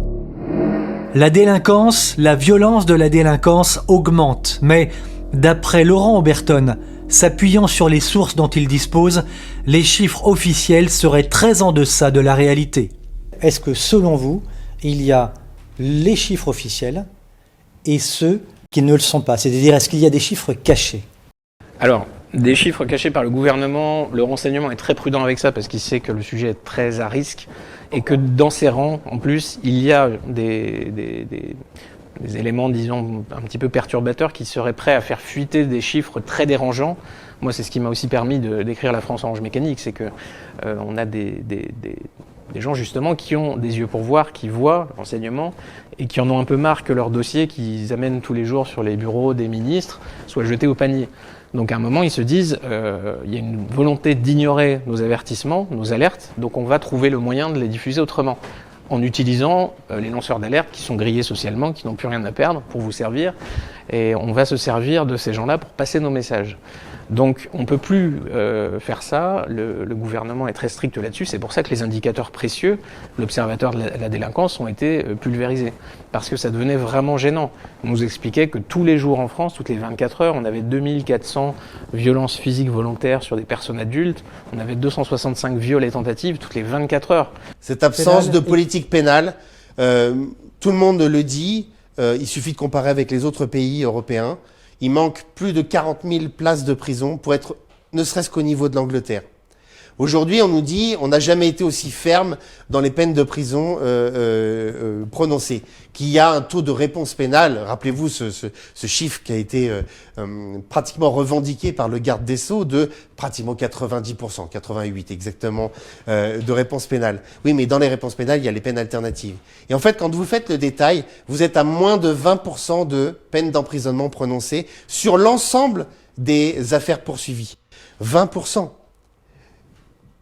Speaker 10: La délinquance, la violence de la délinquance augmente, mais d'après Laurent Oberton, s'appuyant sur les sources dont il dispose, les chiffres officiels seraient très en deçà de la réalité.
Speaker 16: Est-ce que selon vous, il y a les chiffres officiels et ceux qui ne le sont pas? C'est-à-dire, est-ce qu'il y a des chiffres cachés?
Speaker 21: Alors, des chiffres cachés par le gouvernement, le renseignement est très prudent avec ça parce qu'il sait que le sujet est très à risque et que dans ses rangs, en plus, il y a des éléments, disons, un petit peu perturbateurs qui seraient prêts à faire fuiter des chiffres très dérangeants. Moi, c'est ce qui m'a aussi permis d'écrire La France Orange Mécanique, c'est que on a des gens justement qui ont des yeux pour voir, qui voient le renseignement et qui en ont un peu marre que leurs dossiers qu'ils amènent tous les jours sur les bureaux des ministres soient jetés au panier. Donc à un moment, ils se disent, il y a une volonté d'ignorer nos avertissements, nos alertes, donc on va trouver le moyen de les diffuser autrement, en utilisant les lanceurs d'alerte qui sont grillés socialement, qui n'ont plus rien à perdre pour vous servir, et on va se servir de ces gens-là pour passer nos messages. Donc on ne peut plus faire ça, le gouvernement est très strict là-dessus, c'est pour ça que les indicateurs précieux, l'observatoire de la délinquance, ont été pulvérisés, parce que ça devenait vraiment gênant. On nous expliquait que tous les jours en France, toutes les 24 heures, on avait 2400 violences physiques volontaires sur des personnes adultes, on avait 265 viols et tentatives toutes les 24 heures.
Speaker 11: Cette absence de politique pénale, tout le monde le dit, il suffit de comparer avec les autres pays européens. Il manque plus de 40 000 places de prison pour être ne serait-ce qu'au niveau de l'Angleterre. Aujourd'hui, on nous dit on n'a jamais été aussi ferme dans les peines de prison prononcées, qu'il y a un taux de réponse pénale. Rappelez-vous ce chiffre qui a été pratiquement revendiqué par le garde des Sceaux de pratiquement 90%, 88 exactement, de réponse pénale. Oui, mais dans les réponses pénales, il y a les peines alternatives. Et en fait, quand vous faites le détail, vous êtes à moins de 20% de peines d'emprisonnement prononcées sur l'ensemble des affaires poursuivies. 20%.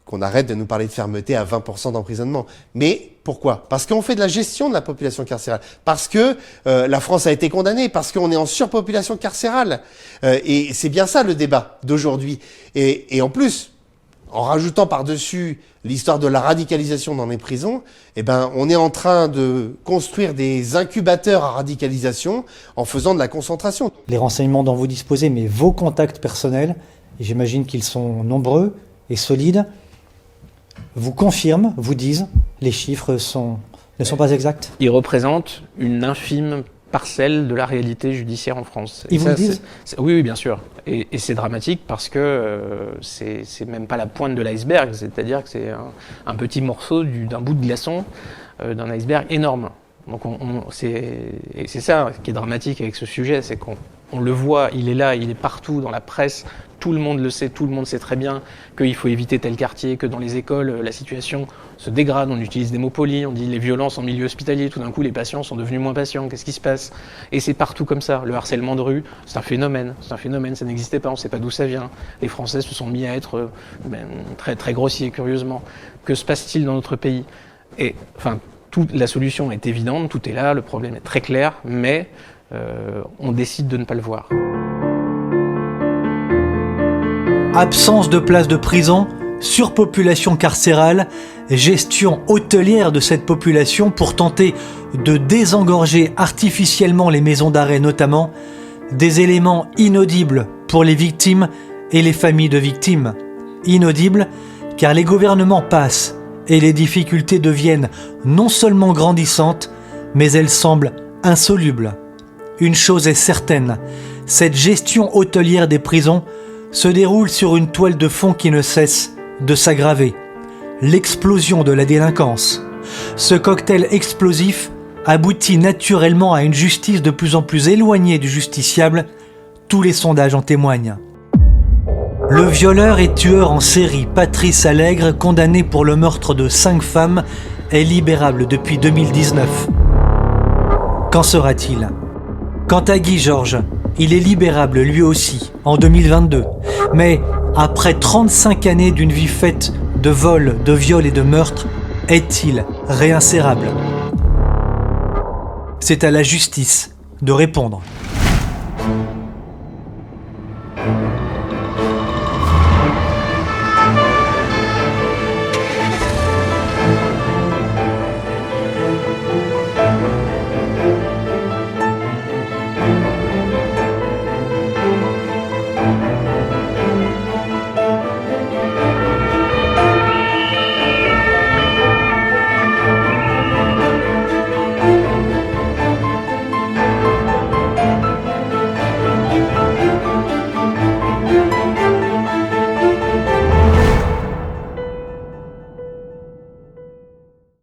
Speaker 11: Qu'on arrête de nous parler de fermeté à 20% d'emprisonnement. Mais pourquoi? Parce qu'on fait de la gestion de la population carcérale. Parce que la France a été condamnée. Parce qu'on est en surpopulation carcérale. Et c'est bien ça le débat d'aujourd'hui. Et en plus, en rajoutant par-dessus l'histoire de la radicalisation dans les prisons, eh ben, on est en train de construire des incubateurs à radicalisation en faisant de la concentration.
Speaker 16: Les renseignements dont vous disposez, mais vos contacts personnels, j'imagine qu'ils sont nombreux et solides, vous confirment, vous disent, les chiffres ne sont pas exacts?
Speaker 21: Ils représentent une infime parcelle de la réalité judiciaire en France.
Speaker 16: Ils vous le disent?
Speaker 21: Oui, bien sûr. Et c'est dramatique parce que c'est même pas la pointe de l'iceberg, c'est-à-dire que c'est un petit morceau d'un bout de glaçon d'un iceberg énorme. Donc c'est ça qui est dramatique avec ce sujet, c'est qu'on le voit, il est là, il est partout dans la presse, tout le monde le sait, tout le monde sait très bien qu'il faut éviter tel quartier, que dans les écoles, la situation se dégrade, on utilise des mots polis, on dit les violences en milieu hospitalier, tout d'un coup les patients sont devenus moins patients, qu'est-ce qui se passe? Et c'est partout comme ça, le harcèlement de rue, c'est un phénomène, ça n'existait pas, on ne sait pas d'où ça vient. Les Français se sont mis à être très, très grossiers, curieusement. Que se passe-t-il dans notre pays? Et enfin, la solution est évidente, tout est là, le problème est très clair, mais on décide de ne pas le voir.
Speaker 10: Absence de places de prison, surpopulation carcérale, gestion hôtelière de cette population pour tenter de désengorger artificiellement les maisons d'arrêt notamment, des éléments inaudibles pour les victimes et les familles de victimes. Inaudibles car les gouvernements passent et les difficultés deviennent non seulement grandissantes, mais elles semblent insolubles. Une chose est certaine, cette gestion hôtelière des prisons se déroule sur une toile de fond qui ne cesse de s'aggraver. L'explosion de la délinquance. Ce cocktail explosif aboutit naturellement à une justice de plus en plus éloignée du justiciable. Tous les sondages en témoignent. Le violeur et tueur en série Patrice Allègre, condamné pour le meurtre de 5 femmes, est libérable depuis 2019. Qu'en sera-t-il? Quant à Guy Georges, il est libérable lui aussi en 2022. Mais après 35 années d'une vie faite de vols, de viols et de meurtres, est-il réinsérable? C'est à la justice de répondre.